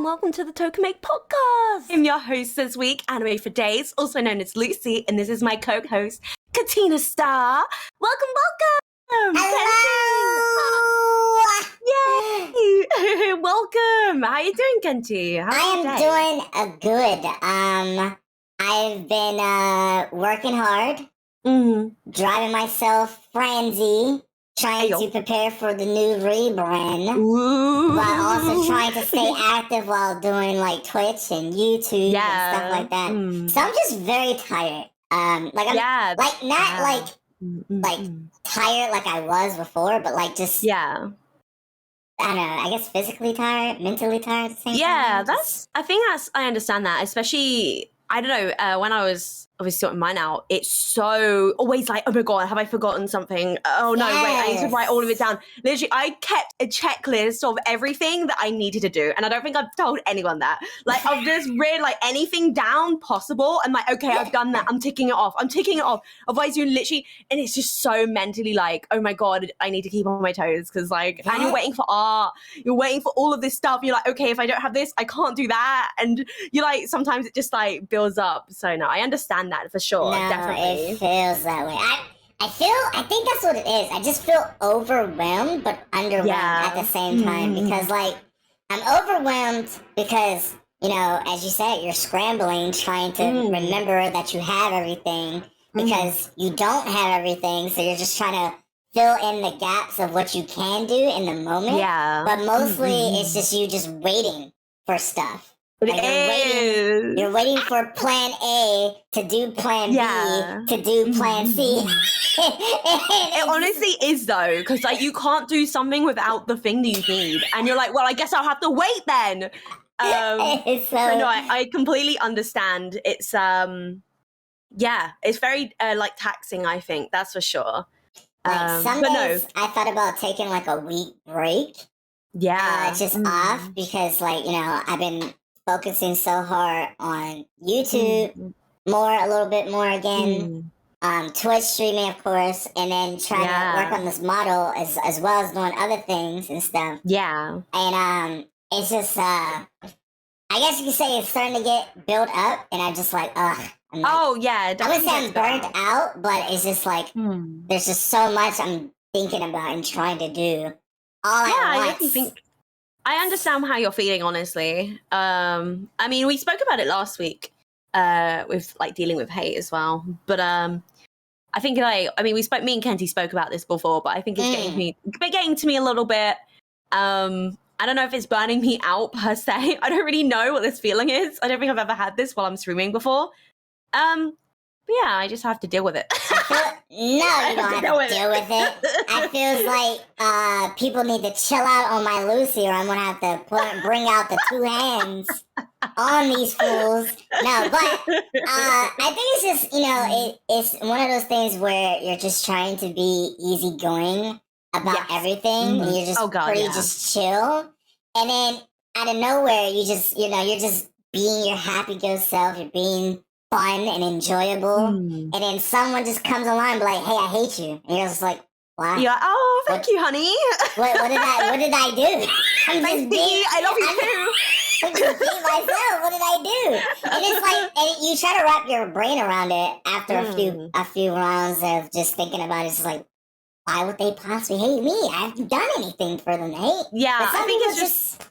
welcome to the Tokumei podcast. I'm your host this week, Anime for Days, also known as Lucy, and this is my co-host, Kentina Star. Welcome, welcome! Hello! Yay! Welcome! How you doing, Kenti? I am doing good. I've been working hard, driving myself frenzy, trying to prepare for the new rebrand, while also trying to stay active while doing like Twitch and YouTube and stuff like that. So I'm just very tired. I'm not tired like I was before, but like just I don't know. I guess physically tired, mentally tired at the same time. I understand that, especially. I don't know, when I was obviously sorting mine out, it's so always like, oh my God, have I forgotten something? Oh no, wait, I need to write all of it down. Literally, I kept a checklist of everything that I needed to do. And I don't think I've told anyone that. Like, I've just read like anything down possible. And like, okay, I've done that. I'm ticking it off. Otherwise, you literally, and it's just so mentally like, oh my God, I need to keep on my toes. Cause like, and you're waiting for art. You're waiting for all of this stuff. You're like, okay, if I don't have this, I can't do that. And you're like, sometimes it just like builds up. So no, I understand that for sure. No, definitely. It feels that way. I think that's what it is. I just feel overwhelmed but underwhelmed at the same time because like I'm overwhelmed because, you know, as you said, you're scrambling trying to remember that you have everything because you don't have everything, so you're just trying to fill in the gaps of what you can do in the moment. Yeah. But mostly it's just you just waiting for stuff. Like you're waiting for plan A to do plan B to do plan C. It honestly is though, because like you can't do something without the thing that you need, and you're like, well, I guess I'll have to wait then. So no, I completely understand. It's it's very like taxing. I think that's for sure. Like some days I thought about taking like a week break. Just off because like, you know, I've been focusing so hard on YouTube, a little bit more again, Twitch streaming, of course, and then trying to work on this model as well as doing other things and stuff. Yeah. And it's just, I guess you could say it's starting to get built up, and I'm just like, ugh. I wouldn't say I'm burnt out, but it's just like, there's just so much I'm thinking about and trying to do all at once. I understand how you're feeling, honestly. I mean, we spoke about it last week with like dealing with hate as well. But I think like, I mean, me and Kenty spoke about this before, but I think it's getting to me a little bit. I don't know if it's burning me out per se. I don't really know what this feeling is. I don't think I've ever had this while I'm streaming before. But yeah, I just have to deal with it. No, you don't have to deal with it. I feel like people need to chill out on my Lucy, or I'm gonna have to bring out the two hands on these fools. No, but I think it's just, you know, it's one of those things where you're just trying to be easygoing about everything, and you're just just chill, and then out of nowhere, you just, you know, you're just being your happy go self. You're being fun and enjoyable, and then someone just comes along and be like, "Hey, I hate you," and you're just like, "Wow." Yeah. Oh, thank you, honey. What did I do? I love you too. I'm just being myself. What did I do? And it's like, and you try to wrap your brain around it after a few rounds of just thinking about it. It's like, why would they possibly hate me? I haven't done anything for them to hate. Yeah, I think it's just.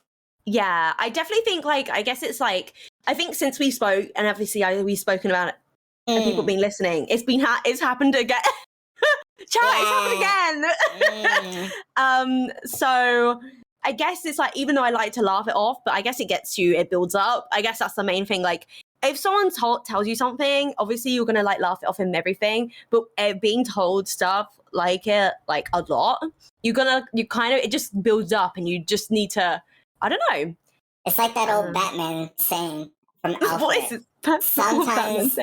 Yeah, I definitely think, like, I guess it's like, I think since we spoke, and obviously we've spoken about it, and people been listening, it's happened again. Chat, it's happened again. So I guess it's like, even though I like to laugh it off, but I guess it builds up. I guess that's the main thing. Like, if someone tells you something, obviously you're going to like laugh it off and everything, but being told stuff like it, like a lot, it just builds up, and you just need to, I don't know. It's like that old Batman saying from Alfred. What is it? Sometimes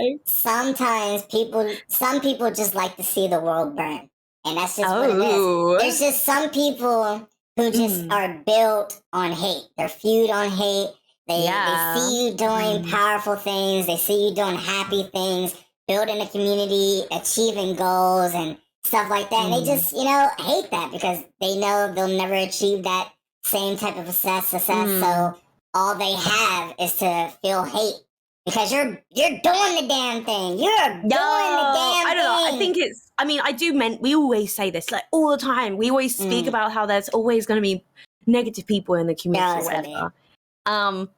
some people just like to see the world burn. And that's just what it is. There's just some people who just are built on hate. They're feud on hate. They see you doing powerful things. They see you doing happy things, building a community, achieving goals and stuff like that. And they just, you know, hate that because they know they'll never achieve that same type of success. So all they have is to feel hate. Because you're doing the damn thing. You're doing the damn thing. I don't know. I think we always say this, like, all the time. We always speak about how there's always going to be negative people in the community or whatever.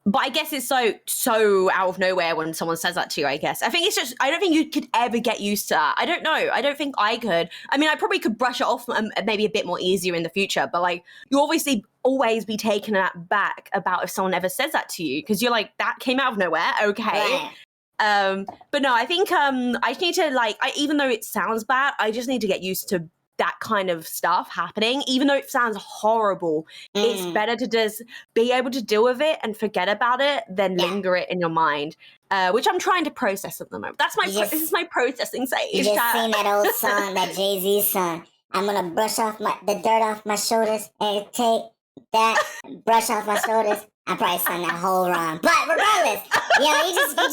But I guess it's so out of nowhere when someone says that to you, I guess. I think it's just, I don't think you could ever get used to that. I don't know. I don't think I could. I mean, I probably could brush it off maybe a bit more easier in the future, but like, you obviously always be taken aback about if someone ever says that to you, because you're like, that came out of nowhere, okay. Right. But no, I think I just need to, like, even though it sounds bad, I just need to get used to that kind of stuff happening, even though it sounds horrible. It's better to just be able to deal with it and forget about it than linger it in your mind, which I'm trying to process at the moment. That's my this is my processing stage. You just sing that old song, that Jay-Z song. I'm gonna brush off the dirt off my shoulders and take that brush off my shoulders. I probably sung that whole rhyme, but regardless, you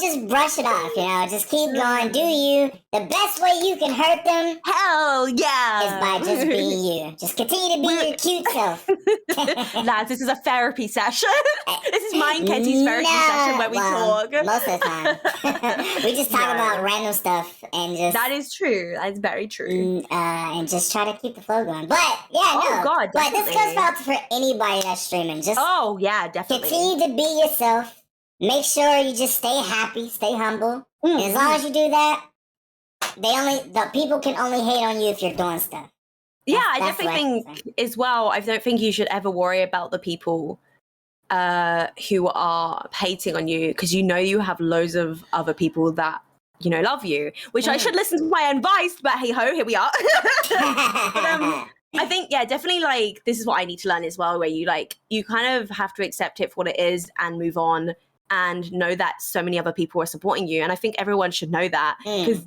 just brush it off. Just keep going. Do you? The best way you can hurt them, hell yeah, is by just being you. Just continue to be your cute self. Lads, this is a therapy session. This is mine, Kenty's therapy session where we talk. Most of the time, we just talk about random stuff and just. That is true. That is very true. And just try to keep the flow going. But God, but this goes out for anybody that's streaming. Just definitely. Continue to be yourself. Make sure you just stay happy, stay humble. And as long as you do that, the people can only hate on you if you're doing stuff. I definitely think as well, I don't think you should ever worry about the people who are hating on you, because you have loads of other people that love you, which I should listen to my own advice, but hey ho, here we are. But, I think, definitely, like, this is what I need to learn as well, where you kind of have to accept it for what it is and move on and know that so many other people are supporting you. And I think everyone should know that, because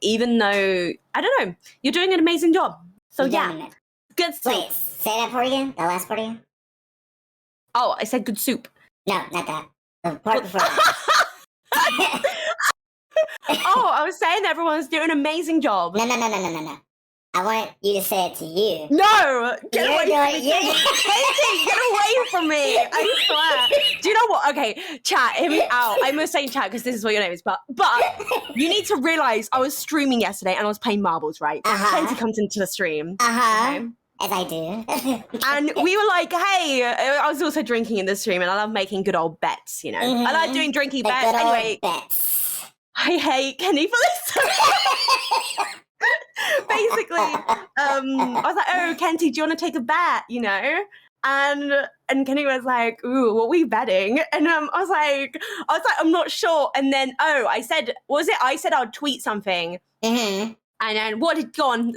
even though, I don't know, you're doing an amazing job. So good soup. Wait, say that part again, the last part again. Oh, I said good soup. No, not that. The part before that. I was saying everyone's doing an amazing job. No. I want you to say it to you. No! Get away from me! I swear. Do you know what? Okay, chat, hear me out. I'm going to say chat because this is what your name is, but you need to realize I was streaming yesterday and I was playing marbles, right? Kenty comes into the stream. Okay? As I do. And we were like, hey, I was also drinking in the stream and I love making good old bets, I like doing drinking bets. Anyway, bets. I hate Kenny for this. Basically, I was like, oh, Kenty, do you want to take a bet, And Kenny was like, ooh, what are we betting? And I was like, I'm not sure. And then, I said I'll tweet something. And then go on,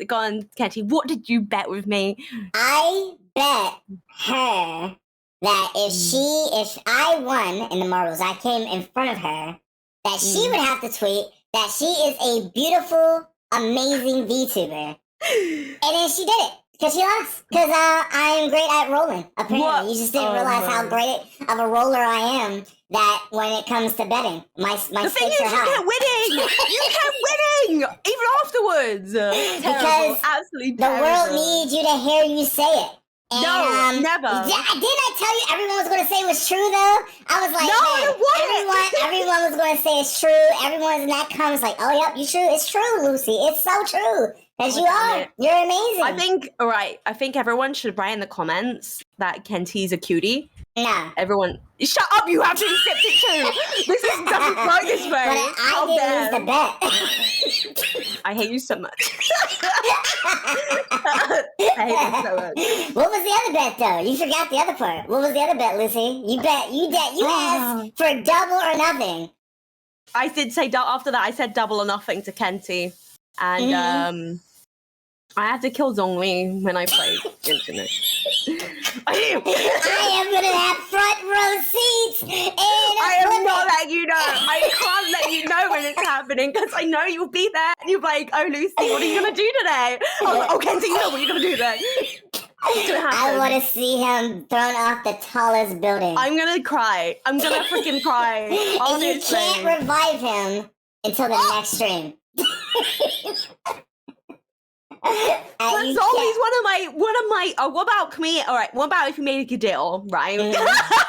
Kenty, what did you bet with me? I bet her that if I won in the marbles, I came in front of her, that she would have to tweet that she is a beautiful, amazing VTuber. And then she did it. Because she lost. Because I am great at rolling, apparently. You just didn't realize how great of a roller I am, that when it comes to betting, my stakes are high. You kept winning! You kept winning! Even afterwards! Because absolutely the world needs you to hear you say it. And, no, never. Didn't I tell you everyone was going to say it was true, though? I was like, everyone was going to say it's true. Everyone in that comments like, oh, yep, you true. It's true, Lucy. It's so true. Because you're amazing. I think everyone should write in the comments that Kenty's a cutie. No. Everyone, shut up, you have to accept it too. This doesn't work this way. But I didn't lose the bet. I hate you so much. I hate you so much. What was the other bet, though? You forgot the other part. What was the other bet, Lucy? You asked for double or nothing. I did say after that. I said double or nothing to Kenty, and I have to kill Zhongli when I play internet. I am gonna have front row seats. I am not letting you know. I can't let you know when it's happening because I know you'll be there and you'll be like, oh, Lucy, what are you gonna do today? I was like, oh, Kenty, what are you gonna do today? I want to see him thrown off the tallest building. I'm gonna cry. I'm gonna freaking cry. And you can't revive him until the next stream. But Zongli is one of my. Oh, what about Kamei? All right, what about if you make a deal, right?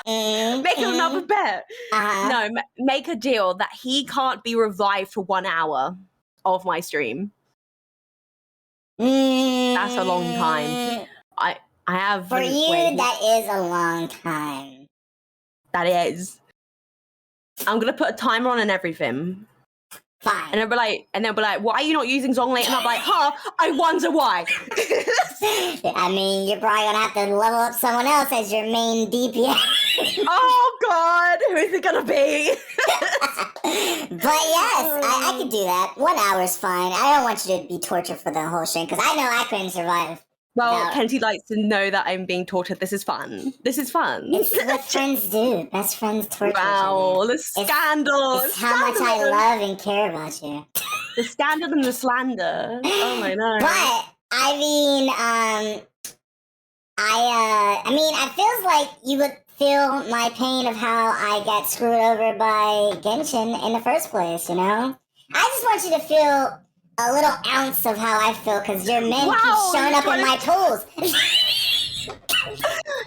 Make another bet. No, make a deal that he can't be revived for 1 hour of my stream. That's a long time. I have for you. That is a long time. That is. I'm gonna put a timer on and everything. Fine. And they'll be like, why are you not using Zhongli? And I'll be like, I wonder why. I mean, you're probably gonna have to level up someone else as your main DPS. Oh God, who is it gonna be? But yes, I could do that. 1 hour is fine. I don't want you to be tortured for the whole stream because I know I couldn't survive. Well, Kenty likes to know that I'm being tortured. This is fun. It's what friends do. Best friends torture each other. Wow, the scandal. It's how much I love and care about you. The scandal and the slander. Oh my God. But I mean, I feels like you would feel my pain of how I got screwed over by Genshin in the first place. You know, I just want you to feel a little ounce of how I feel because your men keep showing up in my pools.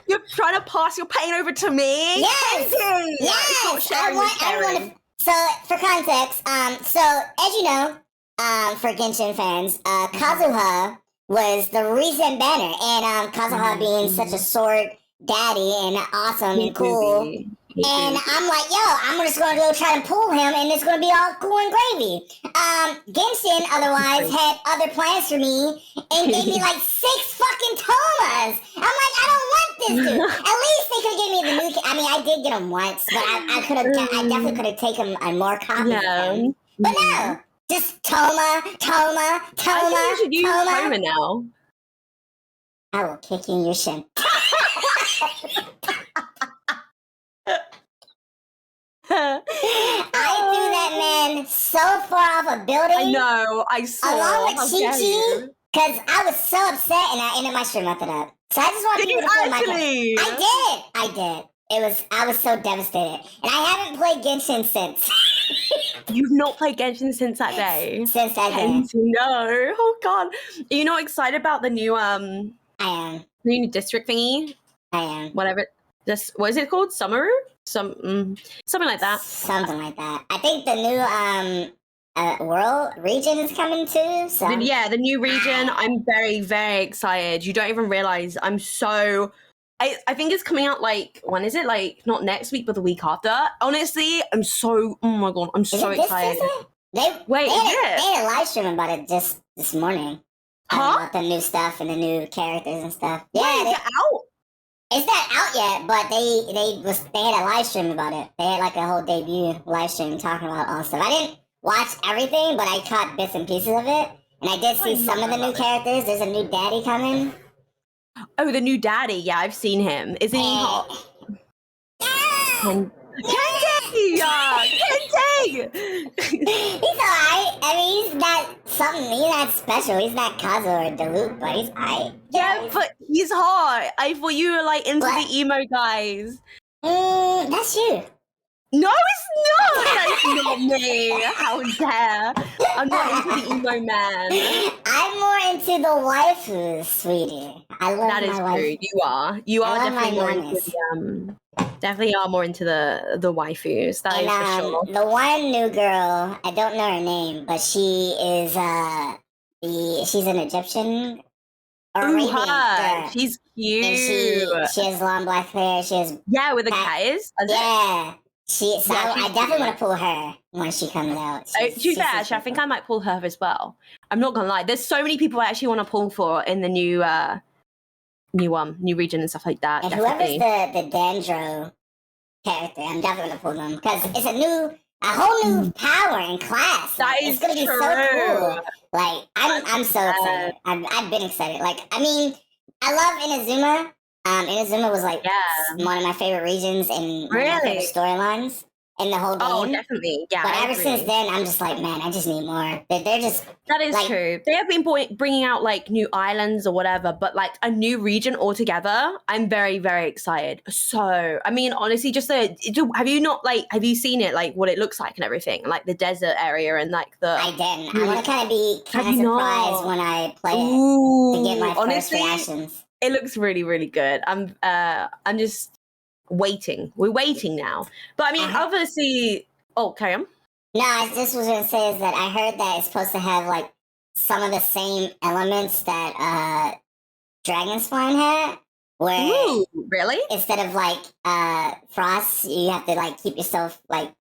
You're trying to pass your pain over to me? Yes! Yes! I want to... So, for context, so, as you know, for Genshin fans, Kazuha was the recent banner, and Kazuha being such a sword daddy and awesome and cool. And I'm like, yo, I'm just gonna go try to pull him, and it's gonna be all cool and gravy. Genshin otherwise had other plans for me, and gave me like 6 fucking Tomas. I'm like, I don't want this dude. At least they could give me the new. I mean, I did get him once, but I definitely could have taken more copies of him. But no, just Toma. I think you should use Toma now. I will kick you in your shin. I threw that man so far off a building. I know, I saw. Along with Chi-Chi, because I was so upset and I ended my stream after that. So I just want people to feel my I did. I was so devastated. And I haven't played Genshin since. You've not played Genshin since that day? Since that day. No. Oh God. Are you not excited about the new I am. New district thingy? I am. Whatever. What is it called? Summeru? Something like that. Something like that. I think the new world region is coming too. So yeah, the new region. I'm very, very excited. You don't even realize I'm so. I think it's coming out like, when is it? Like not next week, but the week after. Honestly, I'm so. Oh my God, I'm so excited. They had a live stream about it just this morning. About the new stuff and the new characters and stuff. Yeah, is it out? It's not out yet, but they had a live stream about it. They had like a whole debut live stream talking about all stuff. I didn't watch everything, but I caught bits and pieces of it. And I did see some of the new characters. There's a new daddy coming. Oh, the new daddy. Yeah, I've seen him. Isn't he hot? Kente! Kente! He's alright. I mean, he's not something. He's not special. He's not Kazu or Diluc, but he's alright. Yeah, but he's hot. I thought you were like into the emo guys. That's you. No, it's not. That's not me. How dare? I'm not into the emo man. I'm more into the waifus, sweetie. I love that is my true. You are. You are definitely more into the definitely are more into the waifus. That is for sure. The one new girl, I don't know her name, but she is she's an Egyptian. Her. She's cute. And she has long black hair. She has with the K's. Yeah. I definitely want to pull her when she comes out. To be fair, actually, I think I might pull her as well. I'm not gonna lie. There's so many people I actually want to pull for in the new new region and stuff like that. And definitely. Whoever's the Dandro character, I'm definitely gonna pull them because it's a whole new power and class. It's gonna be so cool. Like I'm so excited. I've been excited. Like I mean, I love Inazuma. Inazuma was like one of my favorite regions and one of my favorite storylines. in the whole game. Oh, definitely. Yeah, but I ever agree. since then, I'm just like, man, I just need more. They're just... That is true. They have been bringing out like new islands or whatever, but like a new region altogether. I'm very, very excited. So, I mean, honestly, have you seen it, like what it looks like and everything, like the desert area and like the... I didn't. I want to kind of be surprised when I play it to get my first reactions. It looks really, really good. I'm just waiting. We're waiting now. But I mean, obviously... Oh, carry on. No, I just was going to say is that I heard that it's supposed to have, like, some of the same elements that Dragon Spine had. Where... Ooh, really? Instead of, like, frost, you have to, like, keep yourself, like,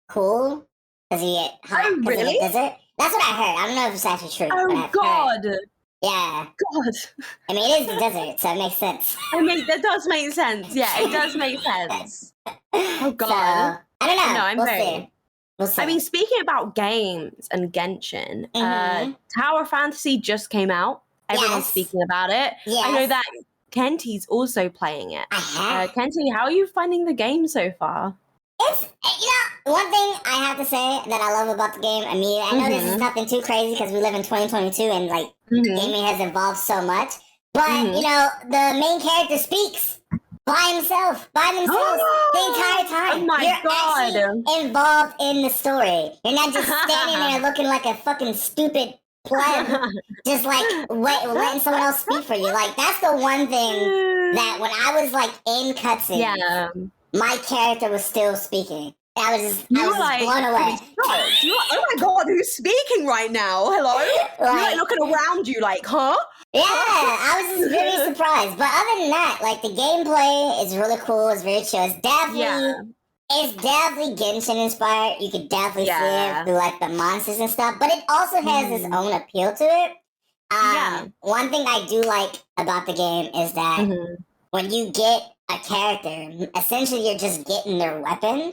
cool. Because you get hot because of the desert. That's what I heard. I don't know if it's actually true. Oh, God. Yeah. God. I mean, it is the desert, so it makes sense. I mean, that does make sense. Yeah, it does make sense. Oh, God. So, I don't know. No, We'll see. I mean, speaking about games and Genshin, Tower of Fantasy just came out. Everyone's speaking about it. Yes. I know that Kenti's also playing it. Kenti, how are you finding the game so far? It's, one thing I have to say that I love about the game, I mean, I know this is nothing too crazy because we live in 2022 and, like, gaming has evolved so much. But, the main character speaks by themselves the entire time. Oh my God. You're actually involved in the story. You're not just standing there looking like a fucking stupid pleb, just like letting someone else speak for you. Like, that's the one thing that when I was like in cutscenes, my character was still speaking. I was just blown away. You're like, oh my God, who's speaking right now? Hello? You're like looking around you like, huh? Yeah, I was just very surprised. But other than that, like, the gameplay is really cool. It's very chill. It's definitely Genshin inspired. You could definitely see it through, like, the monsters and stuff. But it also has its own appeal to it. One thing I do like about the game is that when you get a character, essentially you're just getting their weapon.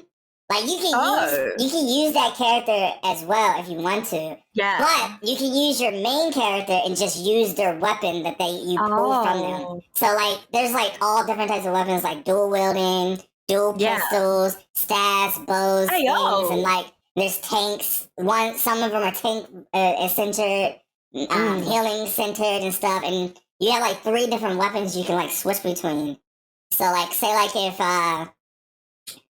Like, you can use that character as well if you want to. Yeah. But you can use your main character and just use their weapon that you pull from them. So, like, there's, like, all different types of weapons, like dual wielding, dual pistols, staffs, bows, things, and, like, there's tanks. Some of them are tank centered, healing centered and stuff, and you have, like, 3 different weapons you can, like, switch between. So, like, say, like, if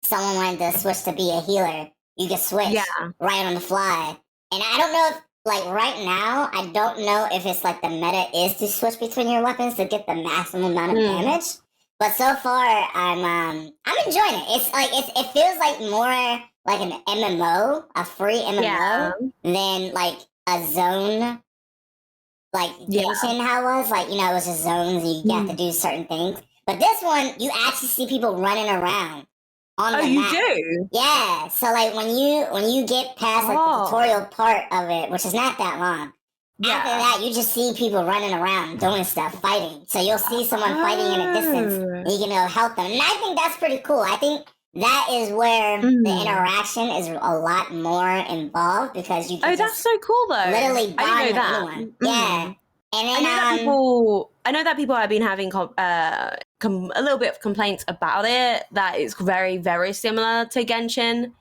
someone wanted to switch to be a healer, you can switch right on the fly. And I don't know if, like, right now, I don't know if it's, like, the meta is to switch between your weapons to get the maximum amount of damage. But so far, I'm enjoying it. It's, like, it feels like more like an MMO, a free MMO, than, like, a zone, like Genshin how it was. Like, it was just zones and you have to do certain things. But this one, you actually see people running around on the map. You do? Yeah. So, like, when you get past, like, the tutorial part of it, which is not that long, after that, you just see people running around doing stuff, fighting. So you'll see someone fighting in a distance, and you can help them. And I think that's pretty cool. I think that is where the interaction is a lot more involved because you can that's so cool, though. Literally bond with anyone. Yeah. And then, I know that people have been having a little bit of complaints about it, that it's very, very similar to Genshin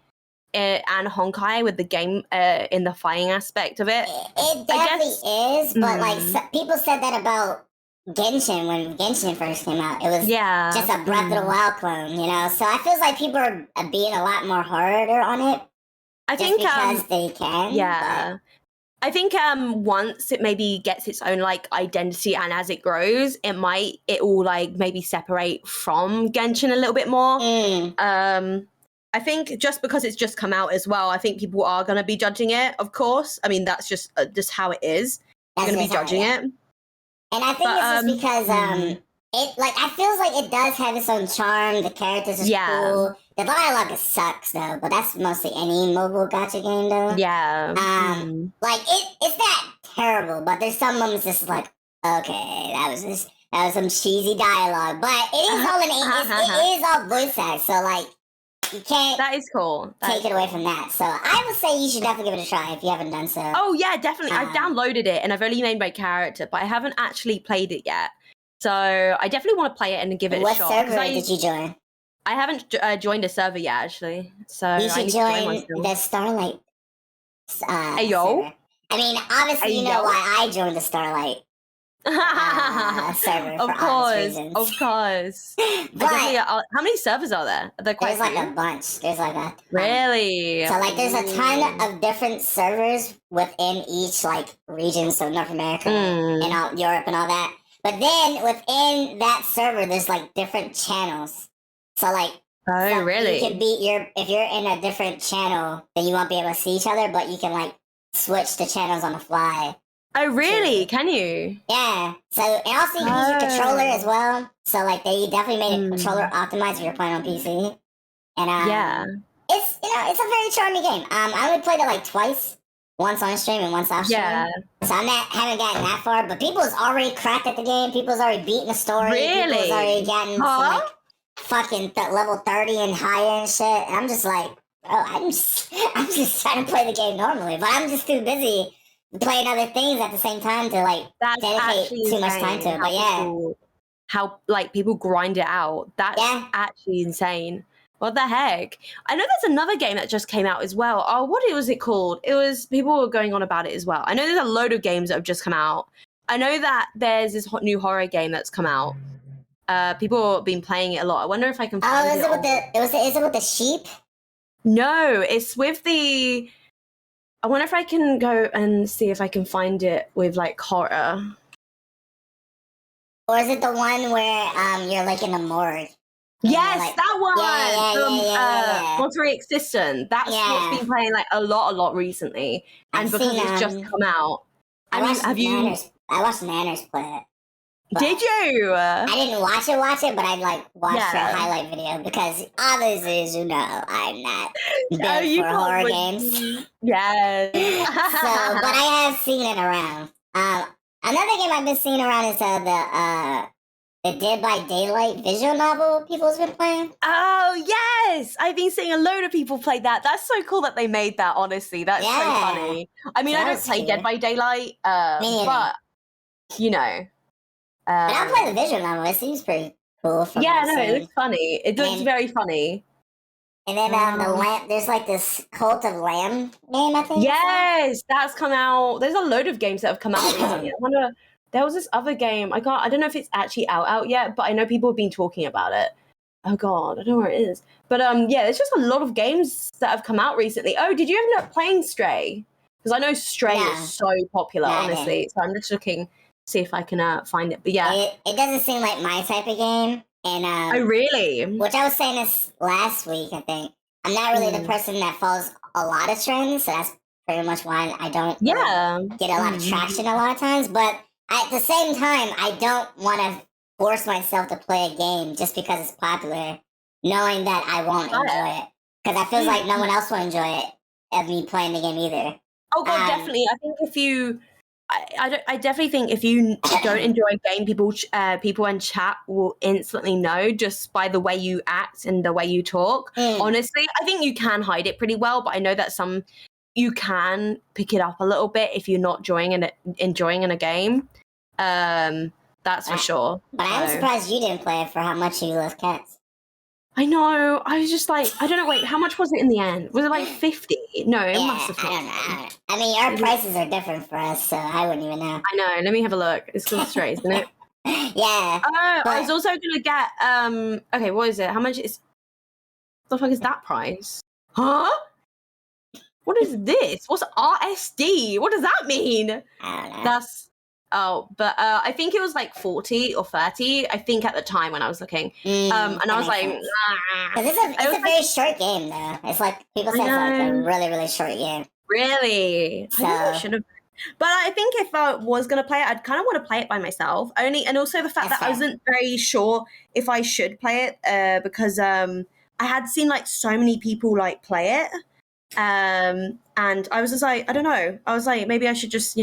and Honkai with the game in the fighting aspect of it. It definitely is, but like people said that about Genshin when Genshin first came out. It was just a Breath of the Wild clone, So I feel like people are being a lot more harder on it. I think because they can. Yeah. But I think once it maybe gets its own like identity and as it grows, it will like maybe separate from Genshin a little bit more. I think just because it's just come out as well, I think people are going to be judging it, of course. I mean, that's just how it is. You're going to be judging it. And I think it's just because it, like, I feel like it does have its own charm. The characters are cool. The dialogue sucks though, but that's mostly any mobile gacha game though. Yeah. Like it's not terrible, but there's some moments just like, okay, that was some cheesy dialogue, but it is all it is all voice act, so like you can't. That is cool. Take it away from that. So I would say you should definitely give it a try if you haven't done so. Oh yeah, definitely. I've downloaded it and I've only made my character, but I haven't actually played it yet. So I definitely want to play it and give it a shot. What server did you join? I haven't joined a server yet, actually. So you should join the Starlight hey, yo. server. I mean, obviously, hey, you know why I joined the Starlight server for obvious reasons. Of course. But how many servers are there? There's like a bunch. There's like a really. So like, there's a ton of different servers within each like region. So North America and all Europe and all that. But then within that server, there's like different channels. So like, really? You can if you're in a different channel, then you won't be able to see each other, but you can like switch the channels on the fly. Oh, really? Can you? Yeah. So, and also you can use your controller as well. So, like, they definitely made a controller optimized if you're playing on PC. And it's it's a very charming game. I only played it like twice, once on stream and once off stream. Yeah. So haven't gotten that far, but people's already cracked at the game. People's already beaten the story. Really? People's already gotten to like fucking level 30 and higher and shit. And I'm just like, bro, I'm just trying to play the game normally, but I'm just too busy playing other things at the same time to like dedicate too much time to it. But how like people grind it out. That's actually insane. What the heck? I know there's another game that just came out as well. Oh, what was it called? People were going on about it as well. I know there's a load of games that have just come out. I know that there's this new horror game that's come out. People have been playing it a lot. I wonder if I can find it. Is it with the sheep? No, it's with the. I wonder if I can go and see if I can find it with like horror. Or is it the one where you're like in a morgue? Yes, like, that one. Yeah. Monterey Existence. That's what's been playing like a lot recently, and because it's just come out. I watched Nanners play it. Did you? I didn't watch it, but I like watched her highlight video because obviously, as you know, I'm not built for horror games. Yes. But I have seen it around. Another game I've been seeing around is the Dead by Daylight visual novel people's been playing. Oh yes, I've been seeing a load of people play that. That's so cool that they made that. Honestly, that's so funny. I mean, I don't play Dead by Daylight, but you know. But I'll play the visual novel. It seems pretty cool. It looks funny. It looks very funny. And then there's like this Cult of Lamb game, I think. Yes, that's come out. There's a load of games that have come out recently. I wonder, there was this other game. I don't know if it's actually out yet, but I know people have been talking about it. Oh God, I don't know where it is. But there's just a lot of games that have come out recently. Oh, did you end up playing Stray? Because I know Stray is so popular, honestly. So I'm just looking. See if I can find it. But it doesn't seem like my type of game. And oh really? Which I was saying this last week. I think I'm not really the person that follows a lot of trends, so that's pretty much why I don't get a lot of traction a lot of times. But at the same time, I don't want to force myself to play a game just because it's popular, knowing that I won't enjoy it because I feel like no one else will enjoy it of me playing the game either. Oh God, definitely. I think if you. I definitely think if you don't enjoy a game, people in chat will instantly know just by the way you act and the way you talk. Honestly, I think you can hide it pretty well, but I know that you can pick it up a little bit if you're not enjoying in a game. That's for sure. But I'm surprised you didn't play it for how much you love cats. I know. I was just like, I don't know. Wait, how much was it in the end? Was it like 50? No, it must have. I don't know. I mean, our prices are different for us, so I wouldn't even know. I know. Let me have a look. It's called Stray, isn't it? Yeah. Oh, I was also gonna get. Okay, what is it? How much is? What the fuck is that price? Huh? What is this? What's RSD? What does that mean? I don't know. But I think it was like 40 or 30, I think at the time when I was looking. And I was like, it's a very short game though. It's like, people say it's like a really, really short game. Really? So, I should have. But I think if I was going to play it, I'd kind of want to play it by myself. And also the fact that I wasn't very sure if I should play it because I had seen like so many people like play it. And I was just like, I don't know. I was like, maybe I should just,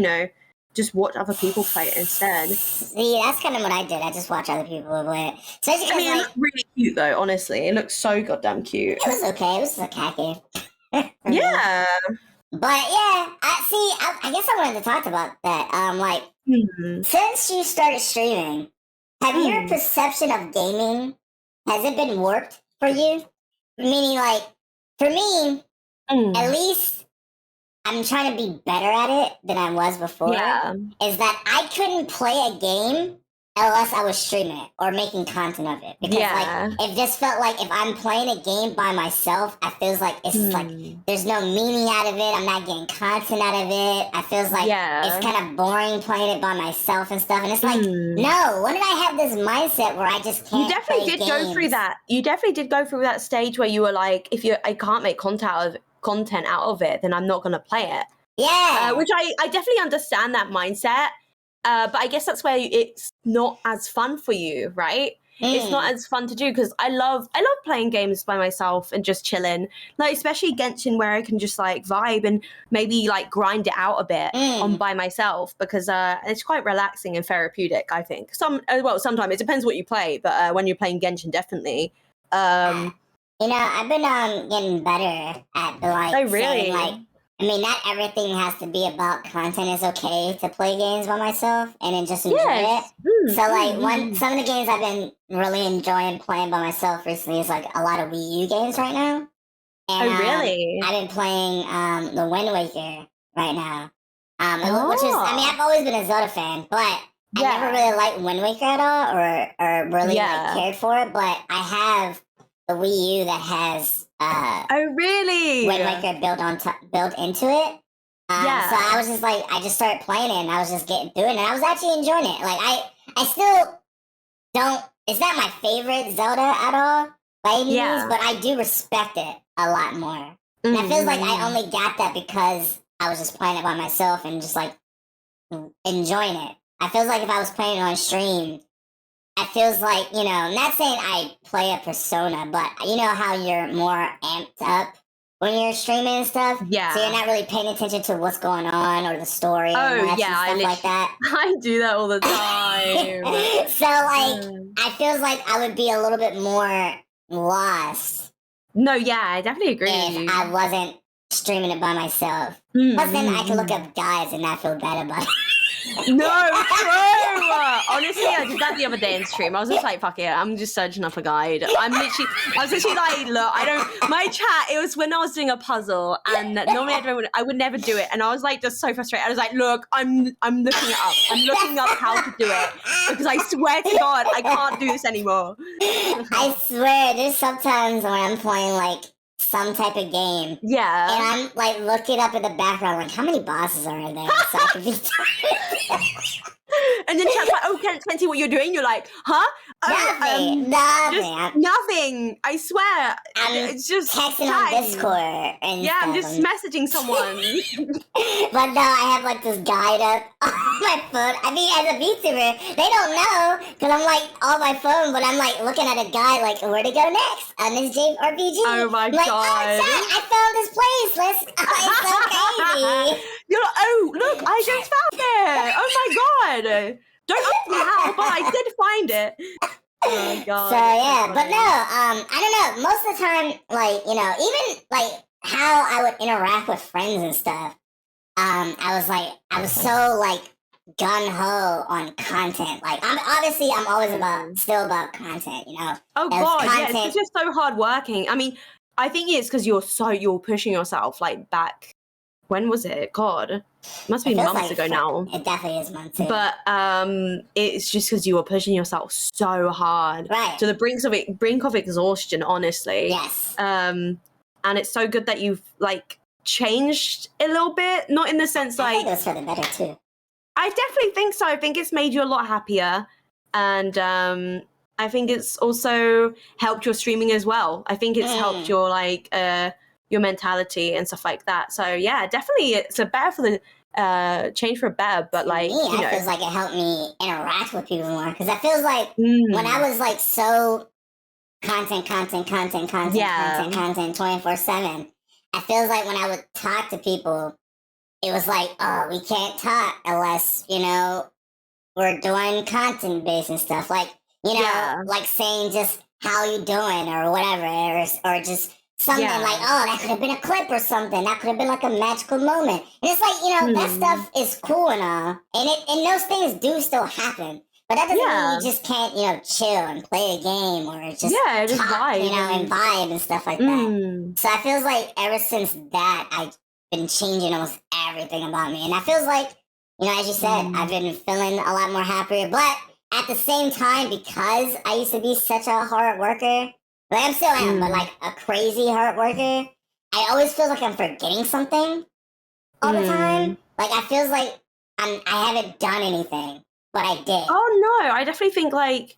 just watch other people play it instead. See, that's kind of what I did. I just watch other people play it. So it looked really cute though, honestly. It looks so goddamn cute. It was okay. It was a cat game. Yeah. But I guess I wanted to talk about that. Since you started streaming, have your perception of gaming, has it been warped for you? Meaning, like, for me, at least I'm trying to be better at it than I was before. Yeah. Is that I couldn't play a game unless I was streaming it or making content of it. Because, like, it just felt like if I'm playing a game by myself, I feels like it's like there's no meaning out of it. I'm not getting content out of it. I feels like it's kind of boring playing it by myself and stuff. And it's like, no, when did I have this mindset where I just can't? You definitely did go through that. You definitely did go through that stage where you were like, I can't make content out of it, then I'm not going to play it. Yeah. Which I definitely understand that mindset. But I guess that's where it's not as fun for you, right? It's not as fun to do because I love playing games by myself and just chilling. Like, especially Genshin, where I can just like vibe and maybe like grind it out a bit on by myself, because it's quite relaxing and therapeutic, I think. Sometimes it depends what you play, but when you're playing Genshin, definitely. You know, I've been getting better at saying, like, I mean, not everything has to be about content. It's okay to play games by myself and then just enjoy it. So, like, some of the games I've been really enjoying playing by myself recently is, like, a lot of Wii U games right now. And, I've been playing the Wind Waker right now. Which is, I mean, I've always been a Zelda fan, but I never really liked Wind Waker at all or really like, cared for it. But I have the Wii U that has Wind Waker built into it. So I was just like, I just started playing it and I was just getting through it and I was actually enjoying it. Like I still don't. It's not my favorite Zelda at all by any means, but I do respect it a lot more. And I feel like I only got that because I was just playing it by myself and just like enjoying it. I feel like if I was playing it on stream, I feels like, you know, I'm not saying I play a persona, but you know how you're more amped up when you're streaming and stuff? Yeah. So you're not really paying attention to what's going on or the story and stuff like that. I do that all the time. So, like, I feel like I would be a little bit more lost. No, yeah, I definitely agree with you. If I wasn't streaming it by myself. Plus, then I can look up guides and not feel bad about it. No, true. Honestly, I did that the other day in stream. I was just like, fuck it, I'm just searching up a guide. I was literally like, look, my chat, it was when I was doing a puzzle and normally I would never do it. And I was like, just so frustrated. I was like, look, I'm looking it up. I'm looking up how to do it because I swear to God, I can't do this anymore. I swear, there's sometimes when I'm playing like some type of game. Yeah. And I'm like looking up in the background, like, how many bosses are there? So I can be And then chat's like, oh, can't see what you're doing. You're like, huh? Nothing. I swear. It's just texting on Discord. And I'm just messaging someone. But no, I have like this guide up on my phone. I mean, as a VTuber, they don't know because I'm like on my phone, but I'm like looking at a guide, like, where to go next on this JRPG. Oh my God. God. Oh, chat, I found this place. It's so crazy. You're like, oh, look, I just found it. Oh my God. Don't ask me how, but I did find it. Oh my God. So yeah, but no, I don't know. Most of the time, like, you know, even like how I would interact with friends and stuff, I was so like gung ho on content. Like, I'm always still about content, you know. Oh God, yeah, it's just so hard working. I mean, I think it's because you're pushing yourself like back. When was it? God, it must be months ago now. It definitely is months ago. But it's just because you were pushing yourself so hard, right, to the brink of exhaustion. Honestly, yes. And it's so good that you've like changed a little bit, not in the sense like. I think it was for the better too. I definitely think so. I think it's made you a lot happier, and I think it's also helped your streaming as well. I think it's helped your like your mentality and stuff like that. So yeah, definitely it's a better for the change for better. But like, it feels like it helped me interact with people more because I feels like when I was like so content 24/7, I feels like when I would talk to people, it was like, oh, we can't talk unless, you know, we're doing content based and stuff. Like, you know, like saying just how you doing or whatever, or just something like, oh, that could have been a clip or something. That could have been like a magical moment. And it's like, you know, that stuff is cool and all. And those things do still happen. But that doesn't mean you just can't, chill and play a game or just talk, vibe. And vibe and stuff like that. So I feels like ever since that, I've been changing almost everything about me. And I feels like, as you said, I've been feeling a lot more happier. But at the same time, because I used to be such a hard worker, like I still am, but like a crazy hard worker, I always feel like I'm forgetting something all the time. Like I feels like I haven't done anything. But I did. Oh no, I definitely think I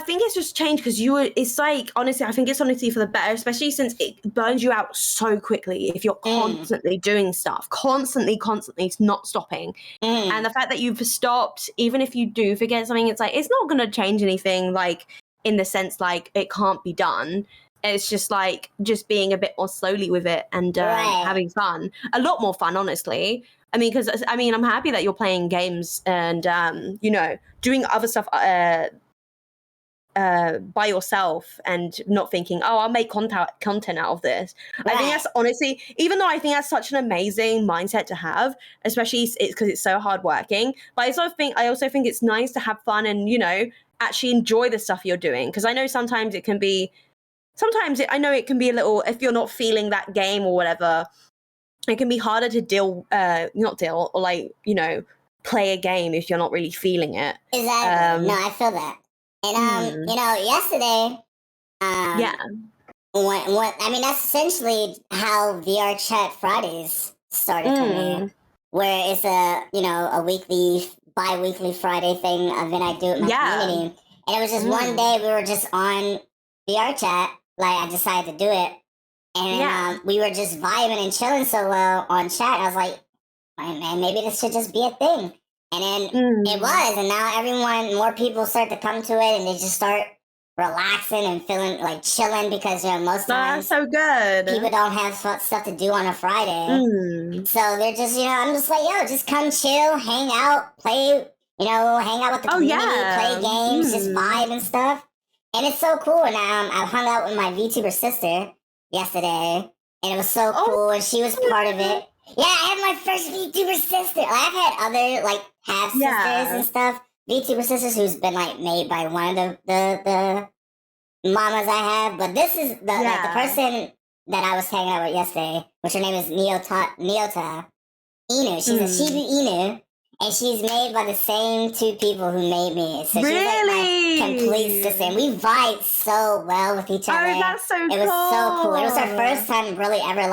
think it's just changed because it's like, honestly, I think it's honestly for the better, especially since it burns you out so quickly if you're constantly doing stuff, constantly, it's not stopping. And the fact that you've stopped, even if you do forget something, it's like, it's not going to change anything, like, in the sense, like, it can't be done. It's just like, just being a bit more slowly with it and having fun. A lot more fun, honestly. I mean, because, I'm happy that you're playing games and, doing other stuff by yourself and not thinking, oh, I'll make content out of this. Right. I think that's honestly, even though I think that's such an amazing mindset to have, especially because it's so hardworking, but I also think it's nice to have fun and, actually enjoy the stuff you're doing. Because I know sometimes it can be a little, if you're not feeling that game or whatever, it can be harder to play a game if you're not really feeling it. Exactly. No, I feel that. And yesterday, that's essentially how VR Chat Fridays started for me, where it's a weekly, bi-weekly Friday event I do with my community. And it was just one day we were just on VR Chat, like I decided to do it. And we were just vibing and chilling so well on chat. I was like, man, maybe this should just be a thing. And then it was. And now more people start to come to it and they just start relaxing and feeling like chilling because, most times so good. People don't have stuff to do on a Friday. So they're just, I'm just like, just come chill, hang out, play, hang out with the community, play games, just vibe and stuff. And it's so cool. And I hung out with my VTuber sister yesterday, and it was so cool, and she was part of it. Yeah, I had my first VTuber sister. Like, I've had other half sisters and stuff, VTuber sisters who's been made by one of the mamas I have, but this is the person that I was hanging out with yesterday, which her name is Nyota Inu. She's a Shiba Inu. And she's made by the same two people who made me. So she's my complete sister. And we vibe so well with each other. Oh, that's so cool. It was so cool. It was our first time really ever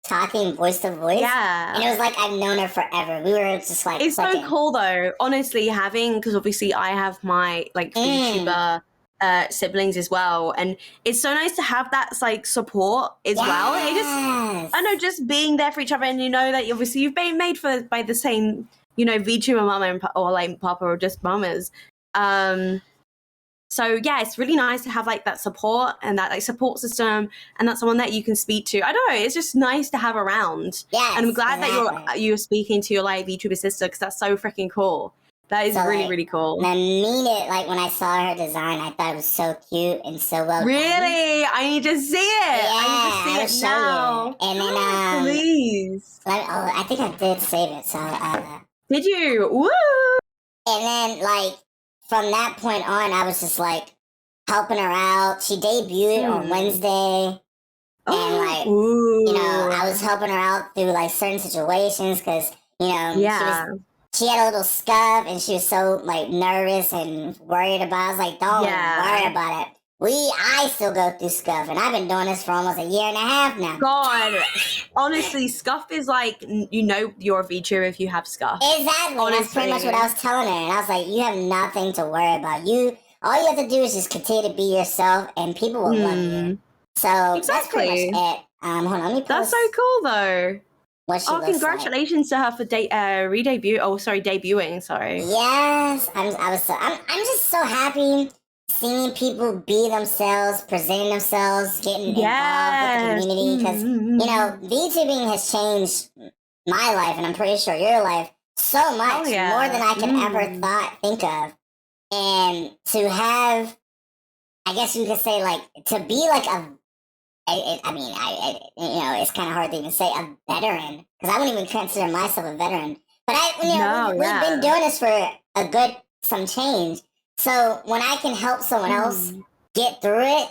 talking voice to voice. Yeah. And it was like I've known her forever. We were just It's clicking. So cool though. Honestly, because obviously I have my VTuber siblings as well. And it's so nice to have that support as well. I know, just being there for each other, and that obviously you've been made by the same VTuber mama or papa or just mamas. So yeah, it's really nice to have that support and that support system and that's someone that you can speak to. I don't know, it's just nice to have around. Yes, and I'm glad that you're speaking to your VTuber sister because that's so freaking cool. That is really, really cool. And I mean it. When I saw her design, I thought it was so cute and so well done. Really? I need to see it. Yeah, I need to see it now. You. And then, please. I think I did save it, so Did you? Woo! And then, from that point on, I was just, helping her out. She debuted on Wednesday. And, I was helping her out through, certain situations because, she had a little scuff and she was so, nervous and worried about it. I was like, don't worry about it. I still go through scuff, and I've been doing this for almost a year and a half now. God, honestly, scuff is you're a VTuber if you have scuff. Exactly. Honestly. That's pretty much what I was telling her, and I was like, you have nothing to worry about. All you have to do is just continue to be yourself, and people will love you. So that's pretty much it. Hold on, let me post. That's so cool, though. Congratulations to her for debuting. Sorry. Yes, I'm just so happy. Seeing people be themselves, presenting themselves, getting involved with the community. Because, VTubing has changed my life, and I'm pretty sure your life, so much. More than I can ever think of. And to have, I guess you could say, to be it's kind of hard to even say a veteran. Because I wouldn't even consider myself a veteran. But we've been doing this for a good some change. So when I can help someone else get through it,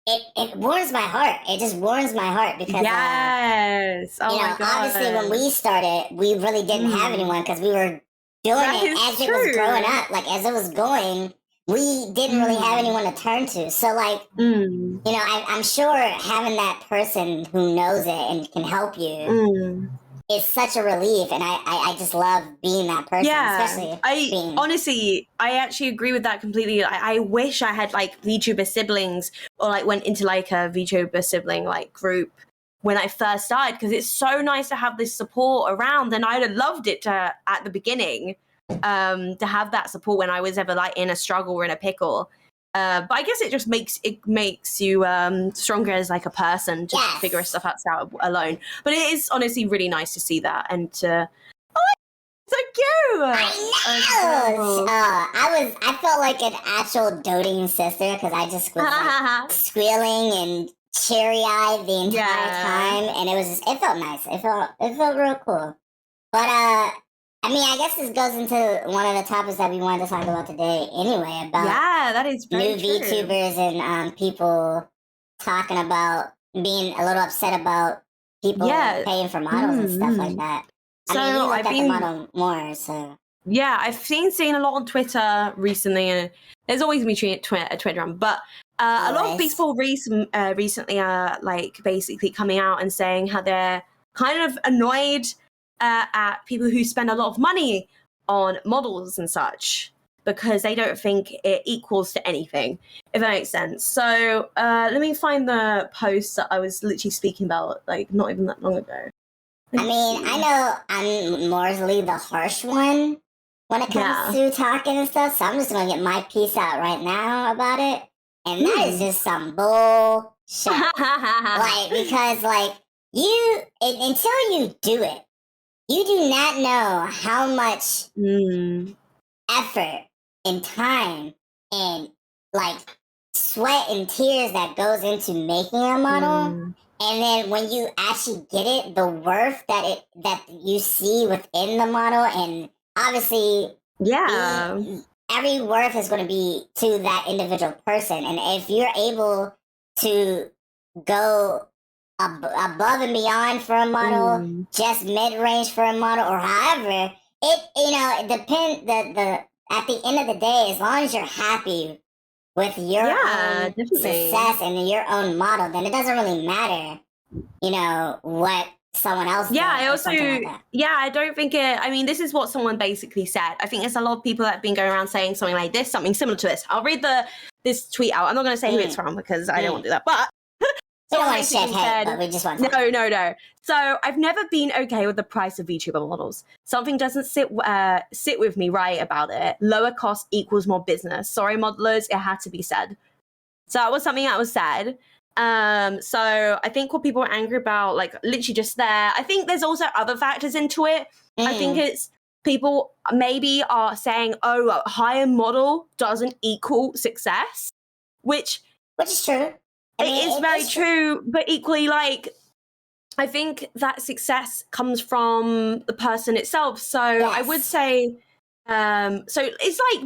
it warms my heart. It just warms my heart because yes. Oh my God. Obviously when we started, we really didn't have anyone because we were doing it as it was growing up. Like as it was going, we didn't really have anyone to turn to. So like, I'm sure having that person who knows it and can help you is such a relief. And I just love being that person. Yeah, especially honestly, I actually agree with that completely. I wish I had like VTuber siblings or like went into like a VTuber sibling like group when I first started, because it's so nice to have this support around, and I'd have loved it at the beginning to have that support when I was ever like in a struggle or in a pickle. But I guess it just makes you stronger as like a person to figure stuff out alone. But it is honestly really nice to see that and to so cute. I know. I felt like an actual doting sister because I just was like squealing and cheery-eyed the entire time, and it felt nice. It felt real cool. But I mean, I guess this goes into one of the topics that we wanted to talk about today anyway, about that is very new true. VTubers and people talking about being a little upset about people paying for models and stuff like that. So I mean, you look at the model more, so... Yeah, I've seen a lot on Twitter recently, and there's always me Twitter on, but a lot of people recently are like basically coming out and saying how they're kind of annoyed at people who spend a lot of money on models and such because they don't think it equals to anything, if that makes sense. So let me find the post that I was literally speaking about like not even that long ago. I mean, I know I'm morally the harsh one when it comes to talking and stuff, so I'm just going to get my piece out right now about it. And that is just some bullshit. Like, because, like, until you do it, you do not know how much effort and time and, like, sweat and tears that goes into making a model. And then when you actually get it, the worth that you see within the model, and obviously, every worth is going to be to that individual person. And if you're able to go above and beyond for a model, just mid-range for a model, or however, it depends. At the end of the day, as long as you're happy with your own success and your own model, then it doesn't really matter, what someone else does. I also, I don't think I mean, this is what someone basically said. I think there's a lot of people that have been going around saying something like this, something similar to this. I'll read this tweet out. I'm not going to say who it's from because I don't want to do that, but we don't want to shed hate, but we just want to. No. So I've never been okay with the price of VTuber models. Something doesn't sit with me right about it. Lower cost equals more business. Sorry, modelers, it had to be said. So that was something that was said. So I think what people are angry about, like literally just there. I think there's also other factors into it. I think it's people maybe are saying, oh, a higher model doesn't equal success, which is true. It is very true, but equally, like, I think that success comes from the person itself. So I would say, so it's like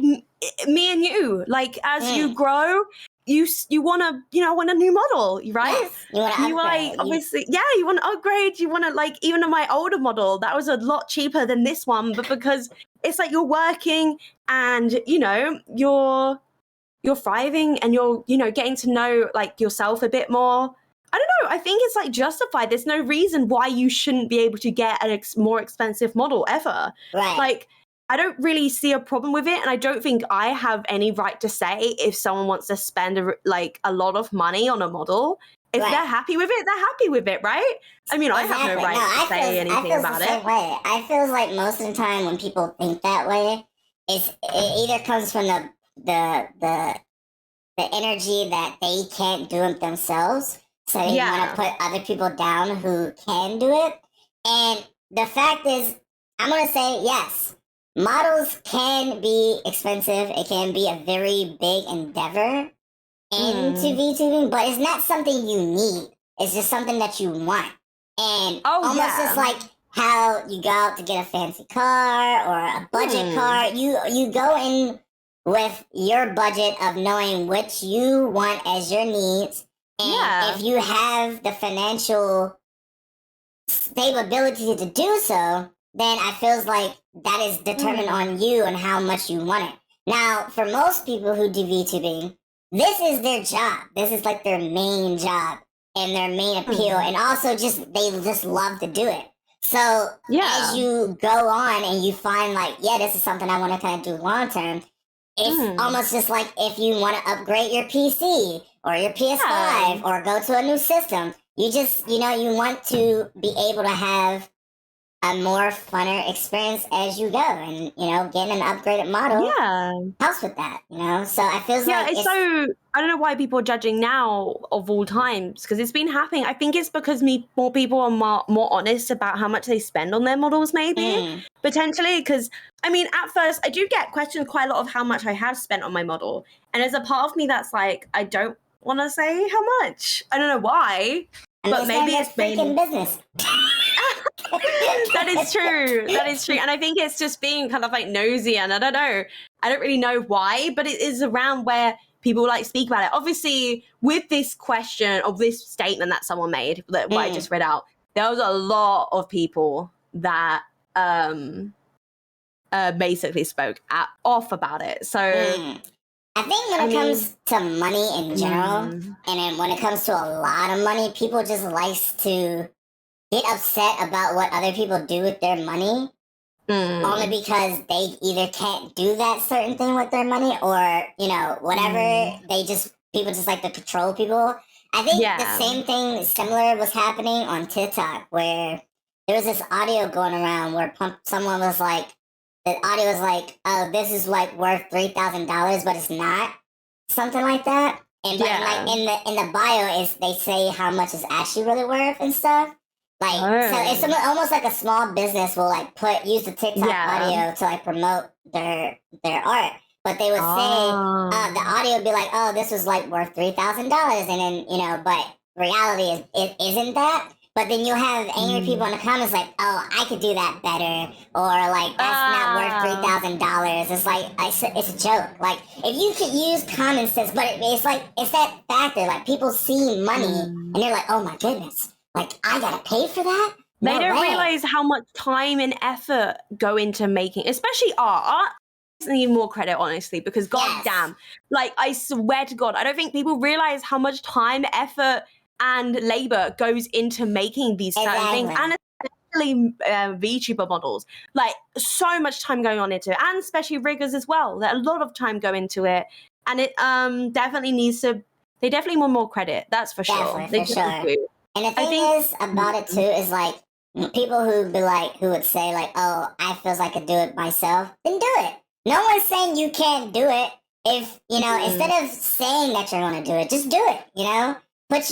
me and you. Like, as you grow, you want a new model, right? Yes. You like obviously, you want to upgrade. You want to like even my older model that was a lot cheaper than this one, but because it's like you're working and you're thriving and you're, getting to know like yourself a bit more. I don't know. I think it's like justified. There's no reason why you shouldn't be able to get a more expensive model ever. Right. Like, I don't really see a problem with it. And I don't think I have any right to say if someone wants to spend a lot of money on a model. If they're happy with it, they're happy with it, right? I mean, I have no right to say anything about it. I feel like most of the time when people think that way, it either comes from the energy that they can't do it themselves, so they want to put other people down who can do it. And the fact is, I'm gonna say yes, models can be expensive. It can be a very big endeavor into VTubing, but it's not something you need. It's just something that you want. And just like how you go out to get a fancy car or a budget car. You go in with your budget of knowing which you want as your needs. And if you have the financial stability to do so, then I feels like that is determined on you and how much you want it. Now, for most people who do VTubing, this is their job. This is like their main job and their main appeal. And also they just love to do it. So as you go on and you find like, this is something I want to kind of do long term, it's almost just like if you want to upgrade your PC or your PS5 or go to a new system, you just, you want to be able to have a more funner experience as you go. And, getting an upgraded model helps with that, So I feel like it's so, I don't know why people are judging now of all times, because it's been happening. I think it's because more people are more honest about how much they spend on their models, maybe, potentially. Because, I mean, at first, I do get questioned quite a lot of how much I have spent on my model. And there's a part of me that's like, I don't want to say how much. I don't know why. But maybe it's freaking business. That is true. And I think it's just being kind of like nosy, and I don't know. I don't really know why, but it is around where people like speak about it. Obviously, with this question of this statement that someone made, that what I just read out, there was a lot of people that basically spoke off about it. So I think when it comes to money in general, and then when it comes to a lot of money, people just likes to get upset about what other people do with their money, only because they either can't do that certain thing with their money, or whatever. People just like to control people. I think the same thing similar was happening on TikTok, where there was this audio going around where someone was like, the audio was like, "Oh, this is like worth $3,000, but it's not," something like that. And but like in the bio is they say how much it's actually really worth and stuff. Like so, it's almost like a small business will like use the TikTok audio to like promote their art. But they would say the audio would be like, "Oh, this was like worth $3,000," and then but reality is it isn't that. But then you'll have angry people in the comments like, "Oh, I could do that better," or like, "That's not worth $3,000." It's like it's a joke. Like if you could use common sense, but it's like it's that factor. Like people see money and they're like, "Oh my goodness, like I gotta pay for that." They don't realize how much time and effort go into making, especially art. Need more credit, honestly, because goddamn, like I swear to God, I don't think people realize how much time, effort, and labor goes into making these certain things, and especially VTuber models. Like so much time going on into it, and especially riggers as well. That a lot of time go into it, and it definitely needs to. They definitely want more credit. That's for sure. Definitely, for sure. Do. And the thing is about it too is like people who would say like, "Oh, I feels like I could do it myself," then do it. No one's saying you can't do it. If instead of saying that you're gonna do it, just do it. Put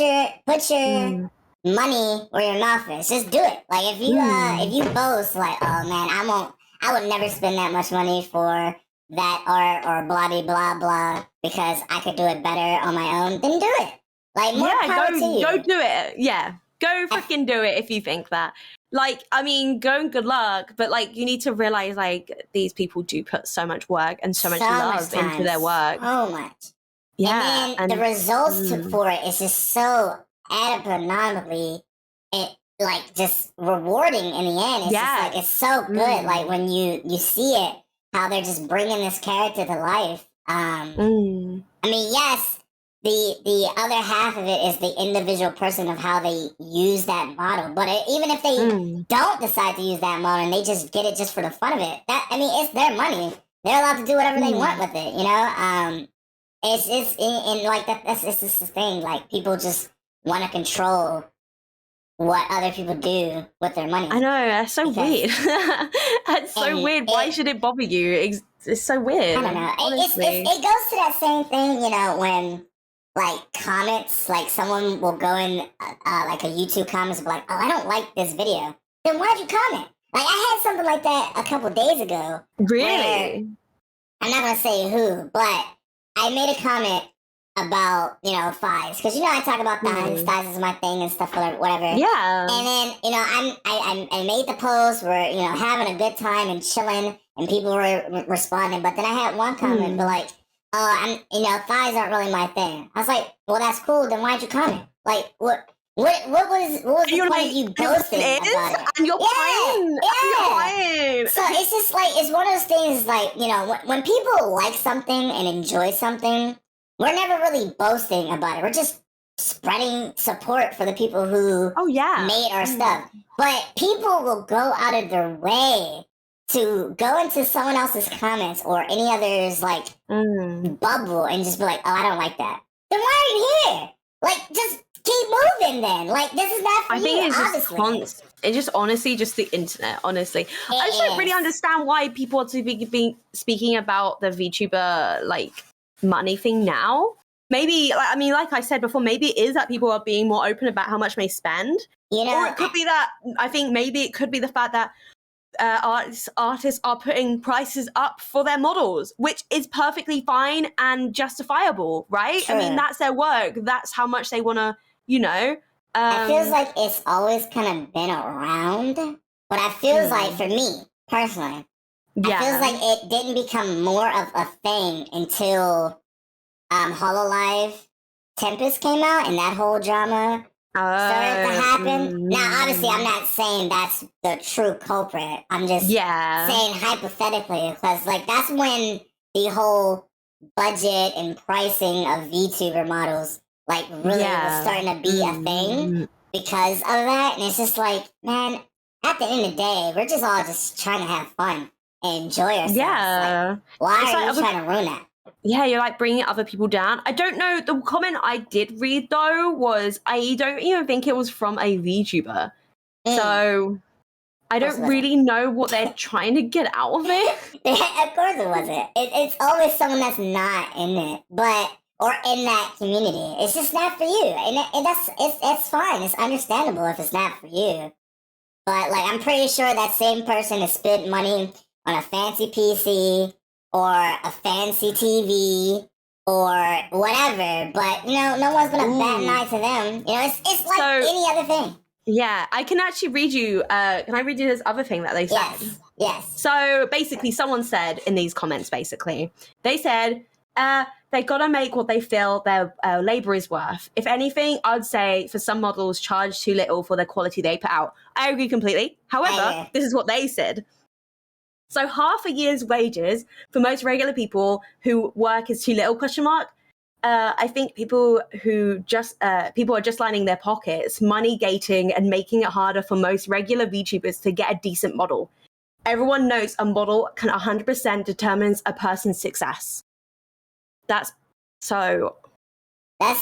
your money where your mouth is. Just do it. Like if you boast like, "Oh man, I would never spend that much money for that art or blah blah blah because I could do it better on my own," then do it. Like more power to you. Go do it. Yeah. Go freaking do it if you think that. Like, I mean, go and good luck, but like you need to realize like these people do put so much work and so much love into their work. So much. Yeah. And then the results for it is just so astronomically just rewarding in the end. It's just like it's so good. Like when you see it, how they're just bringing this character to life. I mean, yes, the other half of it is the individual person of how they use that model. But even if they don't decide to use that model and they just get it just for the fun of it, it's their money. They're allowed to do whatever they want with it. It's just in like that's just the thing. Like people just want to control what other people do with their money. I know, that's so weird. That's so weird. Why should it bother you? It's so weird. I don't know. It goes to that same thing, when like comments, like someone will go in like a YouTube comments and be like, "Oh, I don't like this video." Then why'd you comment? Like I had something like that a couple days ago. Really? I'm not gonna say who, but I made a comment about, thighs, because I talk about thighs. Thighs is my thing and stuff, whatever. Yeah. And then I made the post. We're having a good time and chilling, and people were responding. But then I had one comment, but like, thighs aren't really my thing. I was like, well, that's cool. Then why'd you comment? Like, what was the point of you boasting about it? And you're playing. Yeah. So it's just like, it's one of those things, like, when people like something and enjoy something, we're never really boasting about it. We're just spreading support for the people who made our stuff. But people will go out of their way to go into someone else's comments or any other's, like, bubble and just be like, oh, I don't like that. Then why are you here? Like, just keep moving then. Like, this is not for you, I think it's it's just honestly just the internet, honestly. I just don't really understand why people are speaking about the VTuber, like, money thing now. Maybe, like I said before, maybe it is that people are being more open about how much they spend. Or it could be that, I think maybe it could be the fact that artists are putting prices up for their models, which is perfectly fine and justifiable, right? Sure. I mean, that's their work. That's how much they want to, it feels like it's always kind of been around, but I feels like, for me, personally, I feels like it didn't become more of a thing until HoloLive Tempest came out and that whole drama started to happen. Now, obviously, I'm not saying that's the true culprit. I'm just saying hypothetically, because, like, that's when the whole budget and pricing of VTuber models, like, really was starting to be a thing because of that. And it's just like, man, at the end of the day, we're just all just trying to have fun and enjoy ourselves. Yeah. Like, why are you trying to ruin that? Yeah, you're like bringing other people down. I don't know. The comment I did read, though, was I don't even think it was from a VTuber. So I don't really know what they're trying to get out of it. Of course it wasn't. It's always someone that's not in it, or in that community. It's just not for you. And it's fine. It's understandable if it's not for you. But, like, I'm pretty sure that same person has spent money on a fancy PC or a fancy TV or whatever, but no one's gonna bat an eye to them. It's like any other thing. Yeah, I can actually read you. Can I read you this other thing that they said? Yes. So basically, someone said in these comments, they said they gotta make what they feel their labor is worth. If anything, I'd say for some models, charge too little for the quality they put out. I agree completely. However, this is what they said. So half a year's wages for most regular people who work is too little, ? I think people are just lining their pockets, money gating and making it harder for most regular VTubers to get a decent model. Everyone knows a model can 100% determines a person's success. That sounds like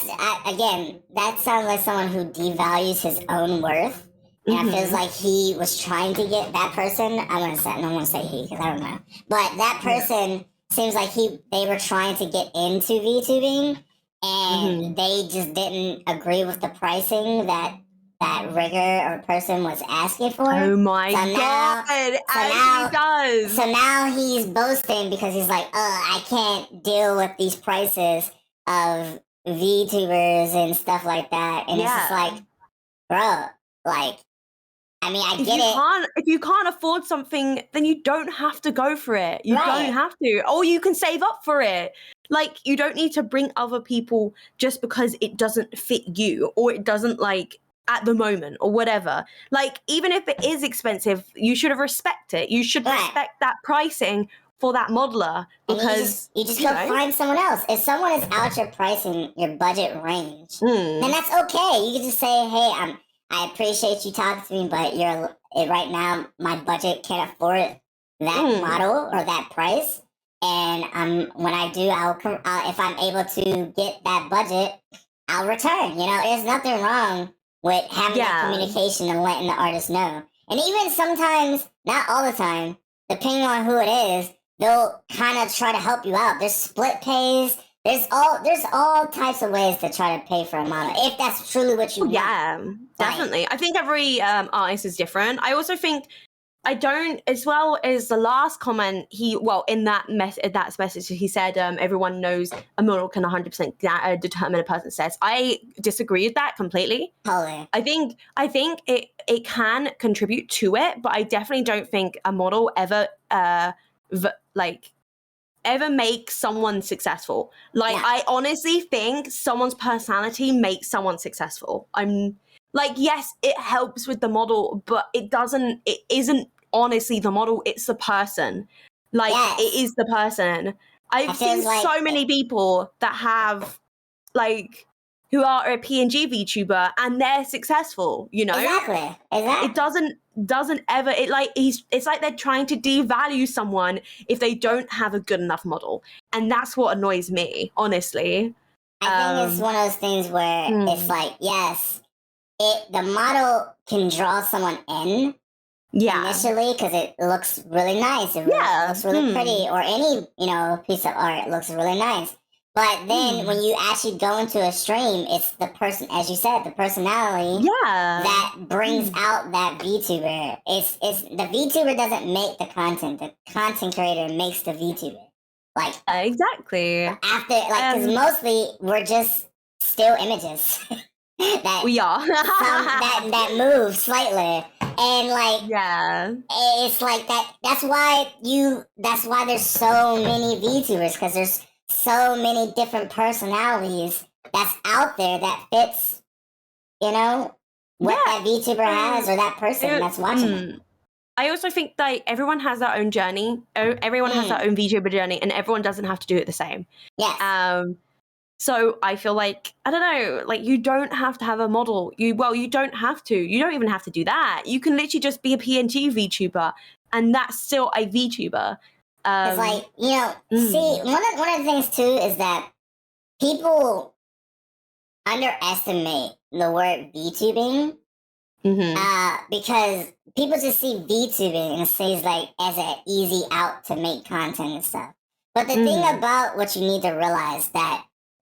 someone who devalues his own worth. And it feels like he was trying to get that person. I don't want to say he, because I don't know. But that person seems like they were trying to get into VTubing, and they just didn't agree with the pricing that rigger or person was asking for. Oh my God! He does. So now he's boasting because he's like, I can't deal with these prices of VTubers and stuff like that. And it's just like, bro, like, I mean, I get it. If you can't afford something, then you don't have to go for it. You don't have to. Or you can save up for it. Like, you don't need to bring other people just because it doesn't fit you or it doesn't, like, at the moment or whatever. Like, even if it is expensive, you should respect it. You should respect that pricing for that modeler, because you just go find someone else. If someone is out your pricing, your budget range, then that's okay. You can just say, hey, I appreciate you talking to me, but right now my budget can't afford that model or that price. And when I do, if I'm able to get that budget, I'll return. There's nothing wrong with having that communication and letting the artist know. And even sometimes, not all the time, depending on who it is, they'll kind of try to help you out. There's split pays. There's all types of ways to try to pay for a model, if that's truly what you want. Yeah, definitely. I think every artist is different. I also think I don't, as well as the last comment, in that message, he said, everyone knows a model can 100% determine a person's sex. I disagree with that completely. Totally. I think it can contribute to it, but I definitely don't think a model ever, ever make someone successful. Like, yeah. I honestly think someone's personality makes someone successful. I'm like, yes, it helps with the model, but it isn't honestly the model, it's the person. Like, yes. It is the person. I've seen so many people that have, like, who are a PNG VTuber and they're successful, you know? Exactly. It doesn't ever, it's like they're trying to devalue someone if they don't have a good enough model. And that's what annoys me, honestly. I think it's one of those things where it's like, yes, the model can draw someone in initially because it looks really nice. It looks really pretty, or any, piece of art looks really nice. But then when you actually go into a stream, it's the person, as you said, the personality that brings out that VTuber. It's the VTuber doesn't make the content. The content creator makes the VTuber. Like exactly. After because mostly we're just still images that we are that move slightly, and it's like that. That's why there's so many VTubers, because there's so many different personalities that's out there that fits, what that VTuber has, or that person that's watching it. I also think that everyone has their own journey. Everyone has their own VTuber journey, and everyone doesn't have to do it the same. Yes. So I feel like, I don't know, like, you don't have to have a model. You don't have to. You don't even have to do that. You can literally just be a PNG VTuber, and that's still a VTuber. It's like, see, one of the things too is that people underestimate the word VTubing, because people just see VTubing and sees like as an easy out to make content and stuff. But the thing about what you need to realize, that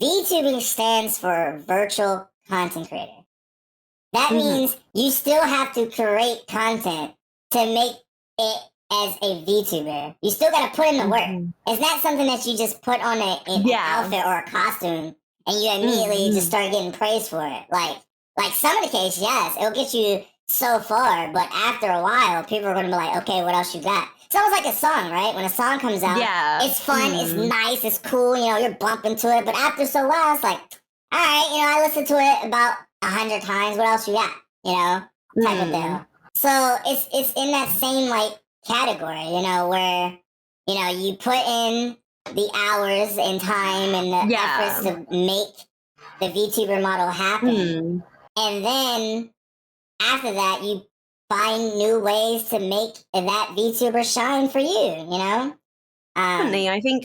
VTubing stands for virtual content creator. That means you still have to create content to make it as a VTuber. You still got to put in the work. It's not something that you just put on an outfit or a costume and you immediately just start getting praised for it. Like some of the case, yes, it'll get you so far, but after a while, people are going to be like, okay, what else you got? It's almost like a song, right? When a song comes out, it's fun, it's nice, it's cool, you're bumping to it, but after so while, it's like, all right, I listened to it about 100 times, what else you got? Type of deal. So it's in that same, category, where, you put in the hours and time and the efforts to make the VTuber model happen. And then after that, you find new ways to make that VTuber shine for you, Definitely. I think,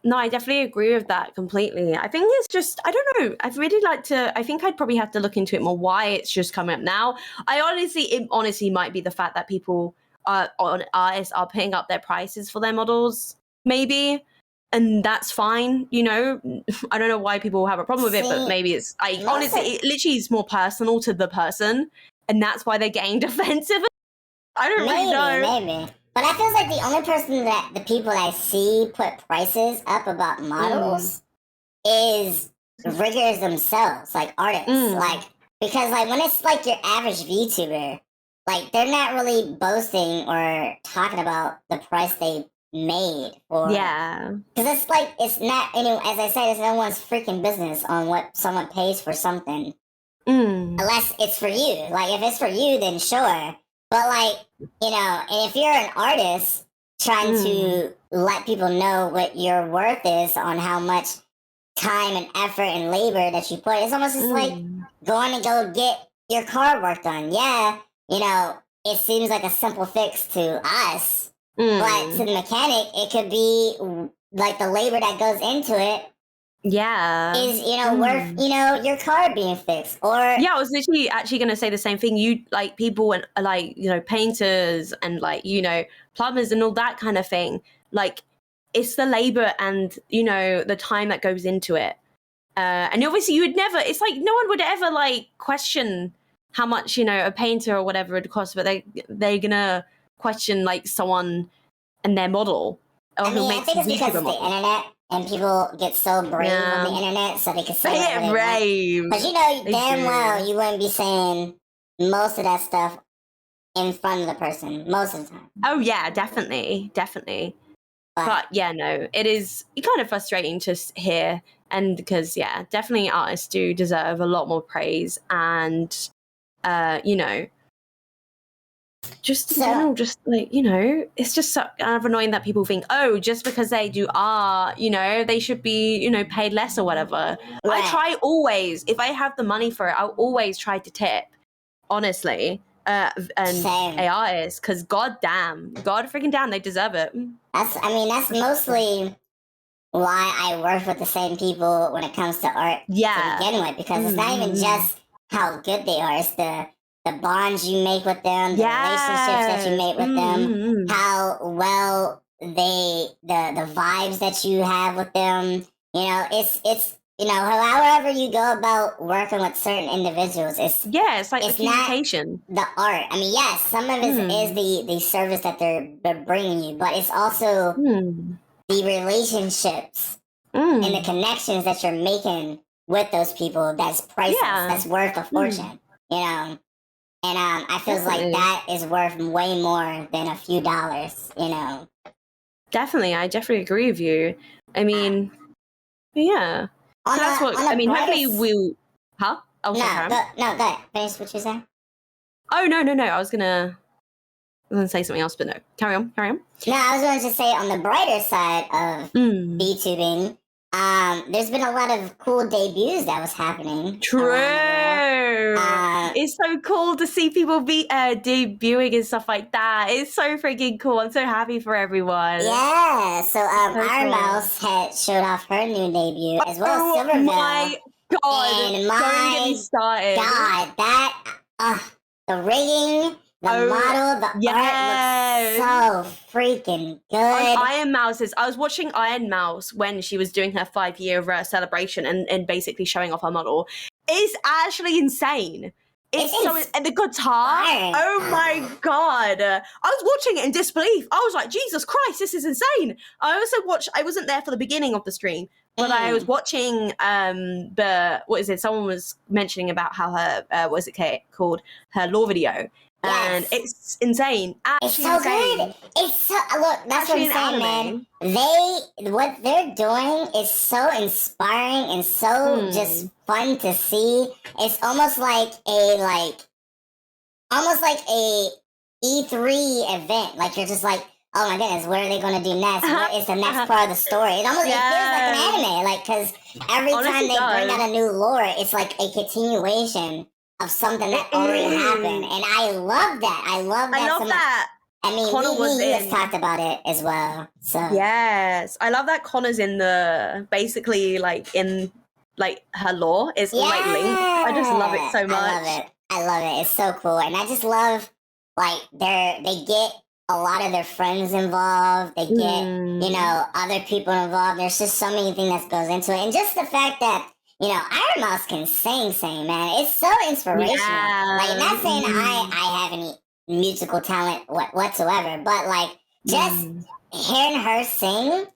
no, I definitely agree with that completely. I think it's just, I don't know. I think I'd probably have to look into it more, why it's just coming up now. It honestly might be the fact that people artists are putting up their prices for their models, maybe. And that's fine, I don't know why people have a problem with it, but maybe it's, honestly, it literally is more personal to the person, and that's why they're getting defensive. I don't really know. Maybe. But I feel like the only person that the people I see put prices up about models is riggers themselves, like artists. Because when it's your average VTuber, they're not really boasting or talking about the price they made for. Yeah. Because it's not, as I said, it's no one's freaking business on what someone pays for something. Unless it's for you. If it's for you, then sure. But and if you're an artist trying to let people know what your worth is on how much time and effort and labor that you put, it's almost just like going to go get your car worked on. Yeah, it seems like a simple fix to us, but to the mechanic, it could be the labor that goes into it. Is worth your car being fixed, or I was literally actually going to say the same thing. You people and painters and plumbers and all that kind of thing. It's the labor and the time that goes into it. And obviously you would never. It's no one would ever question how much, you know, a painter or whatever would cost, but they're gonna question like someone and their model. Or I mean, I think it's because it's the internet and people get so brave on the internet, so they can say whatever they want. Because you know damn well you wouldn't be saying most of that stuff in front of the person most of the time. Oh yeah, definitely. But yeah, no, it is kind of frustrating to hear, and because yeah, definitely artists do deserve a lot more praise, and you know, just in general, just like, you know, it's just so kind of annoying that people think, oh, just because they do art, you know, they should be, you know, paid less or whatever. Right. I try always, if I have the money for it, I'll always try to tip, honestly. And Same. AIs, because god freaking damn, they deserve it. That's mostly why I work with the same people when it comes to art to begin with, because it's not even just how good they are, it's the bonds you make with them, the relationships that you make with them, how well the vibes that you have with them. You know, it's you know, however you go about working with certain individuals, it's like the communication, not the art. I mean, yes, some of it is the service that they're bringing you, but it's also the relationships and the connections that you're making with those people. That's priceless. That's worth a fortune. You know, and I feel like that is worth way more than a few dollars. You know, definitely, I definitely agree with you. I mean, yeah. So that's what I mean. Hopefully, we'll. Huh? Oh, no, go ahead. Finish what you said. Oh no! I was gonna say something else, but no. Carry on. No, I was going to say on the brighter side of VTubing, there's been a lot of cool debuts that was happening. True. It's so cool to see people be debuting and stuff like that. It's so freaking cool. I'm so happy for everyone. Yeah. So Ironmouse had showed off her new debut as well as Silverville. My God! And my don't get me started. God, that the rigging. The model, the art looks so freaking good. Ironmouse's. I was watching Ironmouse when she was doing her 5-year celebration and basically showing off her model. It's actually insane. And the guitar. Oh my God. I was watching it in disbelief. I was like, Jesus Christ, this is insane. I wasn't there for the beginning of the stream, but I was watching someone was mentioning about how her called her lore video. And it's insane. It's so insane. Good. It's so look. That's actually what I'm saying, man. What they're doing is so inspiring and so just fun to see. It's almost like a E3 event. Like you're just like, oh my goodness, what are they going to do next? What is the next part of the story? It feels like an anime. Like because every time they bring out a new lore, it's like a continuation of something that already happened, and I love that. I love that. I mean, we just talked about it as well. So yes, I love that Connor's in the basically like in like her lore. It's like Link. I just love it so much. I love it. It's so cool, and I just love like they get a lot of their friends involved. They get other people involved. There's just so many things that goes into it, and just the fact that. You know, Ironmouse can sing, man. It's so inspirational. Yeah. Like, not saying I have any musical talent whatsoever, but, like, just hearing her sing,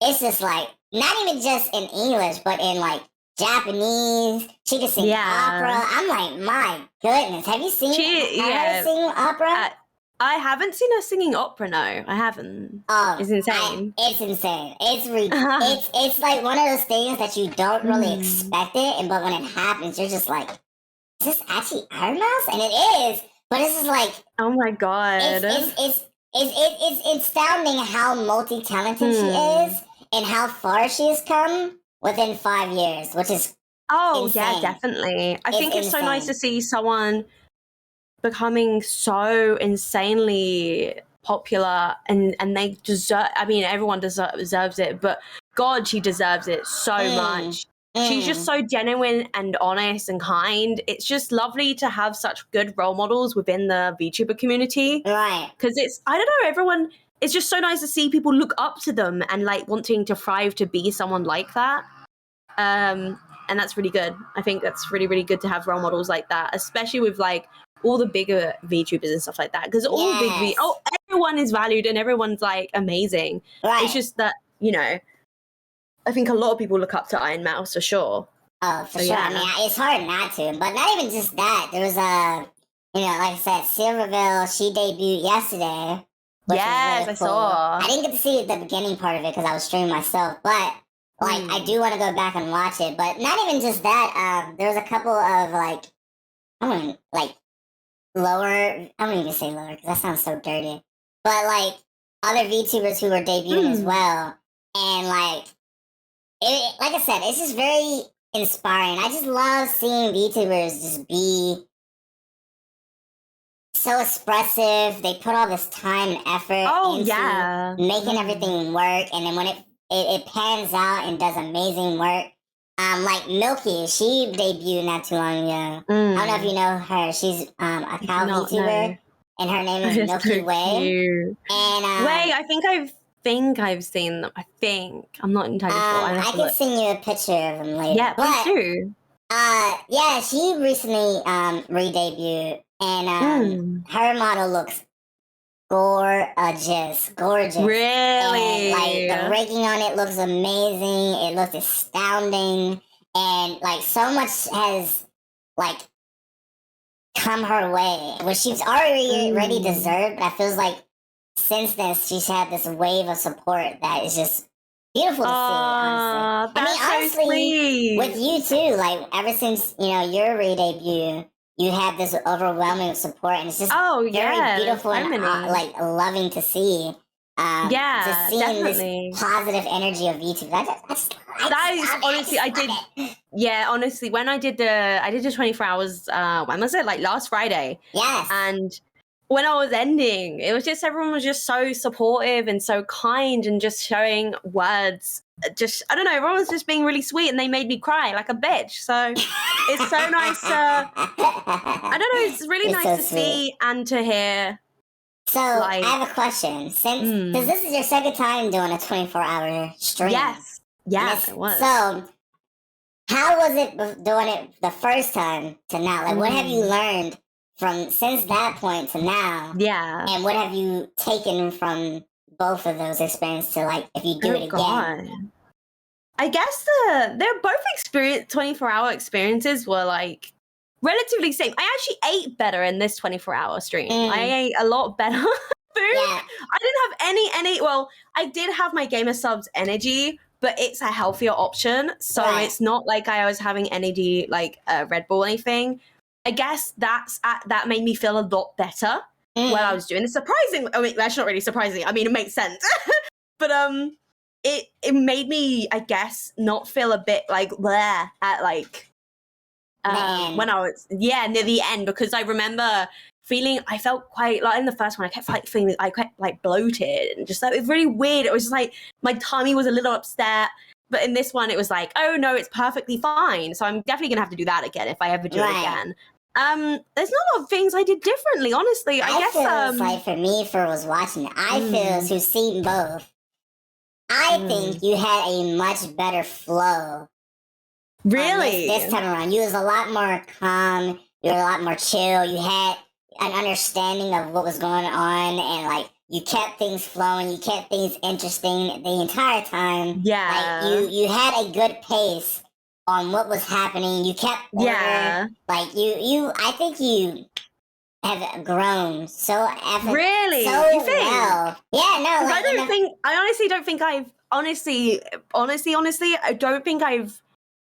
it's just, like, not even just in English, but in, like, Japanese. She can sing opera. I'm like, my goodness. Have you seen her sing opera? I haven't seen her singing opera, no. I haven't. It's insane. It's insane. It's like one of those things that you don't really expect it, but when it happens, you're just like, is this actually Ironmouse? And it is, but it's just like, oh my God. It's astounding how multi-talented she is and how far she has come within 5 years, which is insane. Yeah, definitely. I think it's so nice to see someone becoming so insanely popular and they deserve, I mean, everyone deserves it, but God, she deserves it so much. She's just so genuine and honest and kind. It's just lovely to have such good role models within the VTuber community. Right. Because I don't know, everyone, it's just so nice to see people look up to them and like wanting to thrive to be someone like that. and that's really good. I think that's really, really good to have role models like that, especially with like all the bigger VTubers and stuff like that, because all everyone is valued and everyone's like amazing. Right. It's just that, you know, I think a lot of people look up to Ironmouse for sure. Oh, for sure. Yeah. I mean, it's hard not to, but not even just that. There was you know, like I said, Silverville, she debuted yesterday. Yes, really cool. I saw. I didn't get to see the beginning part of it because I was streaming myself, but like I do want to go back and watch it. But not even just that. There was a couple of like, lower. I don't even say lower because that sounds so dirty. But like other VTubers who were debuting as well, and like I said, it's just very inspiring. I just love seeing VTubers just be so expressive. They put all this time and effort into making everything work, and then when it pans out and does amazing work. Like Milky, she debuted not too long ago. I don't know if you know her. She's a cow VTuber, and her name is Milky Way. And Way, I think I've seen them. I think I'm not entirely sure. I can send you a picture of them later. Yeah, please do. Yeah, she recently re-debuted, and her model looks gorgeous. Really? And, like, the rigging on it looks amazing. It looks astounding. And, like, so much has, like, come her way, which she's already deserved. But I feel like since then, she's had this wave of support that is just beautiful to see, honestly. Honestly, with you, too. Like, ever since, you know, your re-debut, you had this overwhelming support, and it's just very beautiful and like loving to see. Just seeing this positive energy of YouTube. That is honestly, I did. Yeah, honestly, when I did the 24 hours. When was it? Like last Friday. Yes. And when I was ending, it was just everyone was just so supportive and so kind and just showing words. Just, I don't know, everyone was just being really sweet and they made me cry like a bitch. So it's so nice to, I don't know, it's really nice to see and to hear. So I have a question. Because this is your second time doing a 24-hour stream. Yes. Yes, it was. So how was it doing it the first time to now? Like, what have you learned since that point to now? Yeah. And what have you taken from both of those experiences to, like, if you do it again? I guess they're both 24-hour experiences were like relatively same. I actually ate better in this 24-hour stream. I ate a lot better food. Yeah. I didn't have any. Well, I did have my gamer subs energy, but it's a healthier option, so it's not like I was having energy like Red Bull or anything. I guess that made me feel a lot better while I was doing it. Surprising. I mean, that's not really surprising. I mean, it makes sense. But it made me, I guess, not feel a bit like bleh at like when I was near the end, because I remember I felt quite like in the first one I kept feeling I quite like bloated and just like it was really weird. It was just like my tummy was a little upset. But in this one, it was like, oh no, it's perfectly fine. So I'm definitely gonna have to do that again if I ever do it again. There's not a lot of things I did differently, honestly. I guess like for me, was watching it, I feel who's seen both. I think you had a much better flow. Really? This time around, you was a lot more calm. You were a lot more chill. You had an understanding of what was going on, and like you kept things flowing. You kept things interesting the entire time. Yeah. Like you had a good pace on what was happening. You kept order. Yeah. Like you. I think you have grown so really so you think? Well. Yeah, no. Like, I honestly don't think I've honestly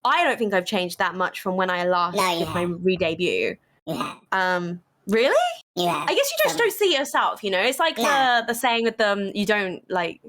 I don't think I've changed that much from when I last did my re-debut. Yeah. Really? Yeah. I guess you just don't see it yourself, you know? It's like the saying with them, you don't like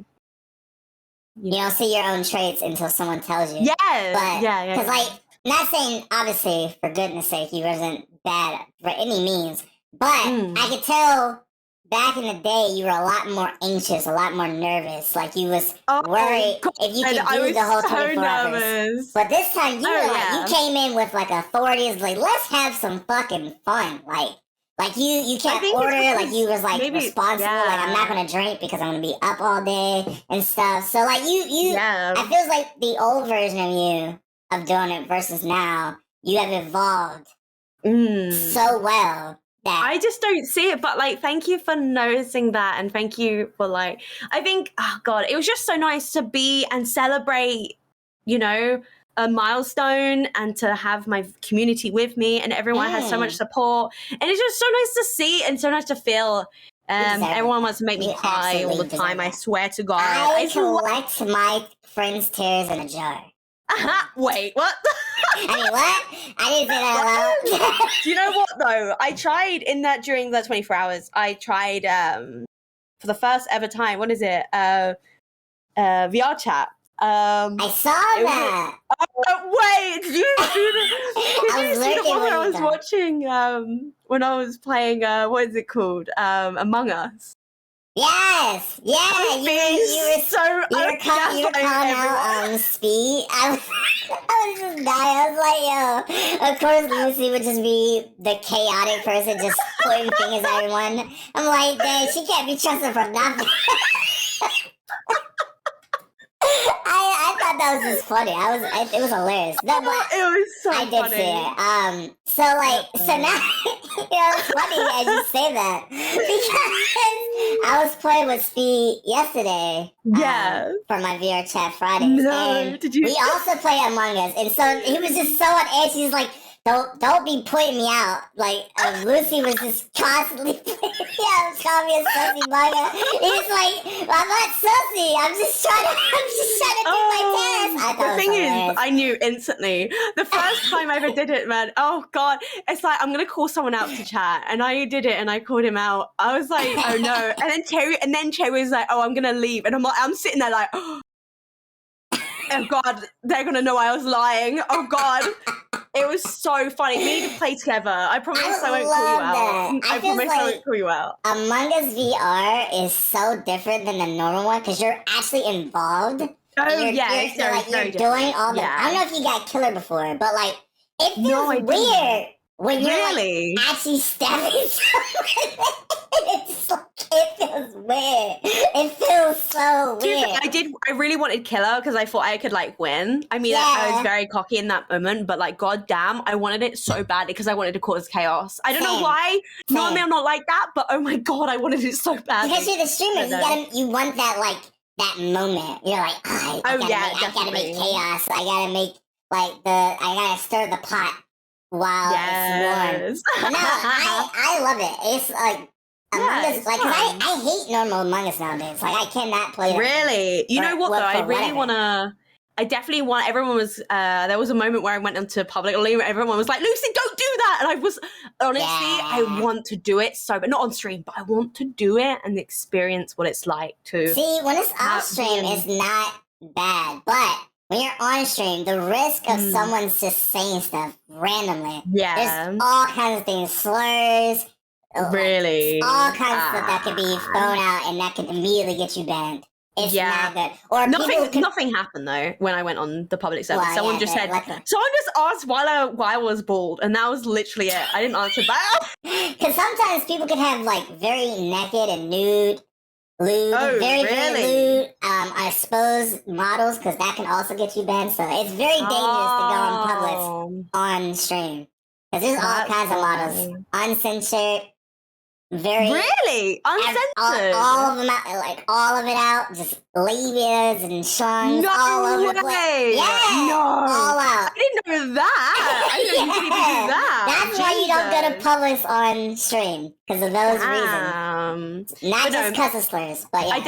you don't see your own traits until someone tells you. Yeah. But, yeah. Because like, not saying obviously for goodness sake he wasn't bad for any means, but I could tell back in the day you were a lot more anxious, a lot more nervous. Like you was worried if you could do the whole 24 hours. But this time you were like, you came in with like authority. It's like, let's have some fucking fun. Like you kept order. Like you was like responsible. Like I'm not gonna drink because I'm gonna be up all day and stuff. So like you I feel like the old version of you of doing it versus now, you have evolved so well that I just don't see it. But like, thank you for noticing that, and thank you for like, I think, oh God, it was just so nice to be and celebrate, you know, a milestone, and to have my community with me, and everyone has so much support, and it's just so nice to see and so nice to feel. Everyone wants to make me cry all the time. I swear to God. I collect my friends' tears in a jar. Wait, what? I mean, what? I didn't say that out loud. Do you know what though? I tried during the 24 hours. I tried for the first ever time. What is it? VR chat. I saw that. Wait, did you see the one I was watching when I was playing what is it called? Among Us. Yes, yeah, you were calling out Speed. I was just dying. I was like, yo, of course Lucy would just be the chaotic person, just pointing fingers at everyone. I'm like, dang, she can't be trusted for nothing. I thought that was just funny. It was hilarious. It was so funny. I did see it. So now, it's funny as you say that, because I was playing with Speed yesterday. Yeah. For my VR chat Friday. No, and did you? We also play Among Us, and so he was just so on edge. He's like, Don't be putting me out. Like, Lucy was just constantly calling me a sussy bugger. It's like, I'm not sussy. I'm just trying to do my task. The thing is, I knew instantly. The first time I ever did it, man, oh God. It's like, I'm going to call someone out to chat. And I did it and I called him out. I was like, oh no. And then Cherry was like, oh, I'm going to leave. And I'm sitting there like, oh God, they're going to know I was lying. Oh God. It was so funny. We need to play together. I promise I won't call you out. I promise I won't call you out. Among Us VR is so different than the normal one because you're actually involved. Oh, you're doing all the... I don't know if you got Killer before, but like, it feels weird when you're like, actually stabbing someone. It feels weird. It feels so weird. I really wanted Killer because I thought I could like win. I mean, I was very cocky in that moment, but like, god damn, I wanted it so badly because I wanted to cause chaos. I don't know why. Normally I'm not like that, but oh my God, I wanted it so badly. Because you're the streamer, you want that that moment. You're like, I gotta make chaos. I gotta stir the pot while it's warm. But no, I love it. It's like Among Us, like, cause I hate normal Among Us nowadays. Like, I cannot play that. Really? You know what though? I really wanna. I definitely want. Everyone was. There was a moment where I went into public. Everyone was like, "Lucy, don't do that!" And I was honestly, I want to do it so, but not on stream. But I want to do it and experience what it's like to. See, when it's off stream, it's not bad, but when you're on stream, the risk of someone's just saying stuff randomly. Yeah. There's all kinds of things, slurs. Really? All kinds of stuff that could be thrown out and that can immediately get you banned. It's not good. Or nothing happened though when I went on the public service. Someone just said, someone just asked why I was bald, and that was literally it. I didn't answer back. Because sometimes people can have like very naked and lewd, very lewd. I suppose models, because that can also get you banned. So it's very dangerous to go in public on stream, because there's all kinds of models, uncensored. Really? Uncensored? All of them out, like all of it out, just labias and shunts all over the place. Yeah, all out. I didn't know that. I didn't know you could do that. That's why you don't go to Publix on stream, because of those reasons. Not just cuss and slurs, but yeah. I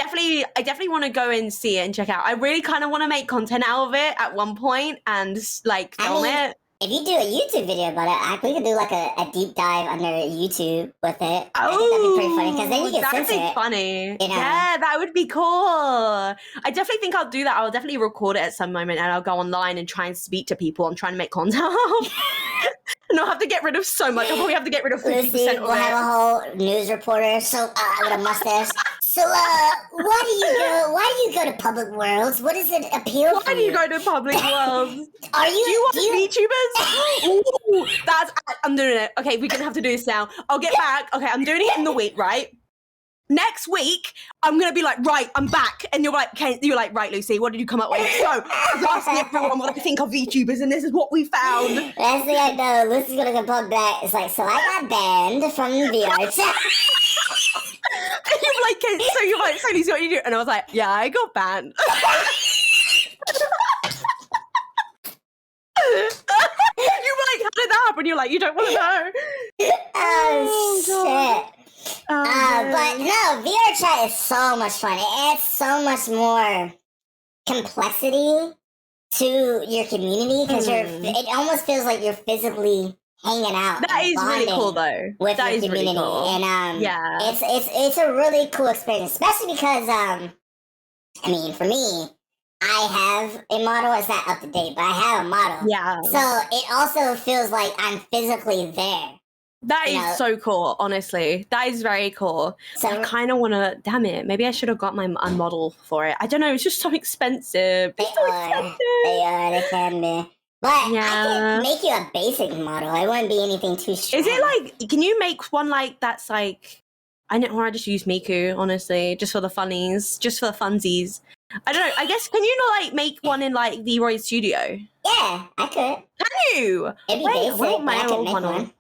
definitely want to go and see it and check out. I really kind of want to make content out of it at one point and like film it. If you do a YouTube video about it, we could do like a deep dive under YouTube with it. I think that'd be pretty funny, because then you can censor it. That would be funny. You know? Yeah, that would be cool. I definitely think I'll do that. I'll definitely record it at some moment and I'll go online and try and speak to people. I'm trying to make content. And I'll have to get rid of so much. I'll probably have to get rid of 50% of it. We'll have a whole news reporter with a mustache. So, why do you go to Public Worlds? What does it appeal to? Why do you go to Public Worlds? Do you watch VTubers? Ooh, I'm doing it. Okay, we're gonna have to do this now. I'll get back. Okay, I'm doing it in the week, right? next week, I'm going to be like, right, I'm back. And you're like, right, Lucy, what did you come up with? So, I was asking everyone what they think of VTubers, and this is what we found. Last thing I know, Lucy's going to come back. It's like, so I got banned from VR chat. And you're like, so you're like, so Lucy, what do you do? And I was like, yeah, I got banned. You were like, how did that happen? You're like, you don't want to know. Oh shit. But no, VR chat is so much fun. It adds so much more complexity to your community because it almost feels like you're physically hanging out. That is really cool, though. With that your is community. really cool. And yeah, it's a really cool experience, especially because I mean, for me, I have a model. It's not up to date, but I have a model. Yeah. So it also feels like I'm physically there. That is so cool, honestly. That is very cool. So I kind of want to, damn it, maybe I should have got my model for it. I don't know, it's just so expensive. They can be. But I can make you a basic model. It wouldn't be anything too strong. Is it like, can you make one like that's like, I just use Miku, honestly, just for the funnies, just for the funsies. I don't know, I guess, can you not like make one in like V-Roy Studio? Yeah, I could. Can you? It'd be basic, but I could make one.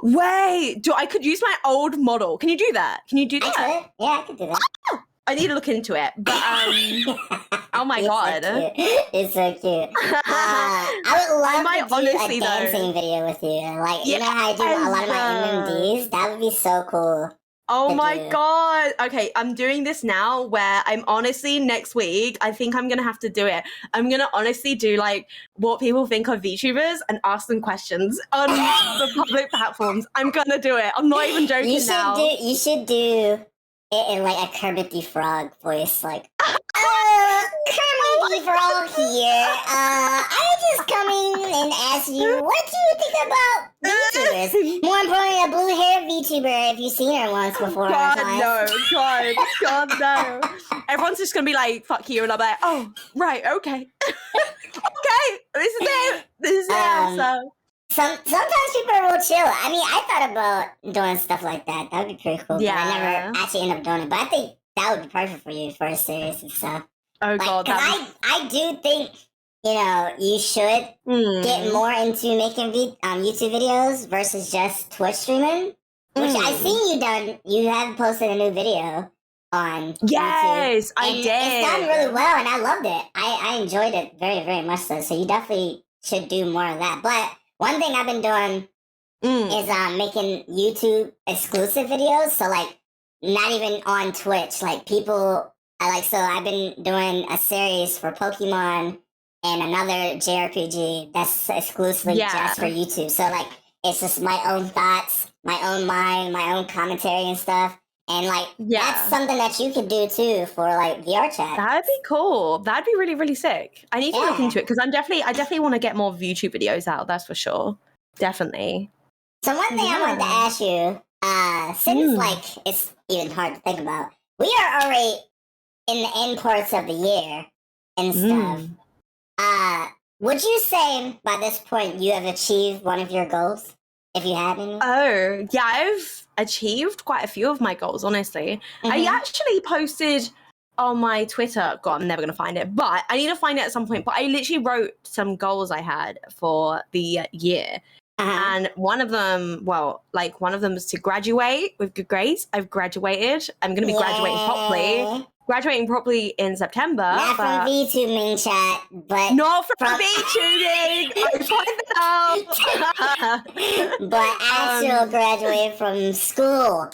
Wait, I could use my old model. Can you do that? Can you do that? I could. Yeah, I could do that. I need to look into it. But oh my god, it's so cute. I would love to do a dancing video with you. Like you know how I do a lot of my MMDs. That would be so cool. Oh my god. Okay, I'm doing this now where I'm honestly next week, I think I'm going to have to do it. I'm going to honestly do like what people think of VTubers and ask them questions on the public platforms. I'm going to do it. I'm not even joking you should do it in like a Kermit the Frog voice, like, Kermit the Frog here. I'm just coming and ask you, what do you think about VTubers? More importantly, a blue hair VTuber, if you've seen her once before. God, no. Everyone's just going to be like, fuck you. And I'm like, oh, right, okay. Okay, this is it. So. Sometimes people are real chill. I mean, I thought about doing stuff like that. That would be pretty cool. Yeah. But I never actually end up doing it. But I think that would be perfect for you for a series and stuff. Oh, God. Because I do think, you should get more into making YouTube videos versus just Twitch streaming. Which I've seen you done. You have posted a new video on YouTube. Yes, I did. It's done really well, and I loved it. I enjoyed it very, very much so. So you definitely should do more of that. But one thing I've been doing is making YouTube exclusive videos. So like not even on Twitch. Like people so I've been doing a series for Pokemon and another JRPG that's exclusively just for YouTube. So like it's just my own thoughts, my own mind, my own commentary and stuff. And like that's something that you could do too for like VR chat. That'd be cool. That'd be really, really sick. I need to look into it because I definitely want to get more YouTube videos out. That's for sure. Definitely. So one thing I wanted to ask you, since like it's even hard to think about, we are already in the end parts of the year and stuff. Would you say by this point you have achieved one of your goals? If you had any? Oh, yeah, I've achieved quite a few of my goals, honestly. I actually posted on my Twitter, God, I'm never going to find it, but I need to find it at some point. But I literally wrote some goals I had for the year. And one of them was to graduate with good grades. I've graduated. I'm going to be graduating properly in September. Not from VTubing chat, but not from VTubing. I find it out. But actual graduate from school.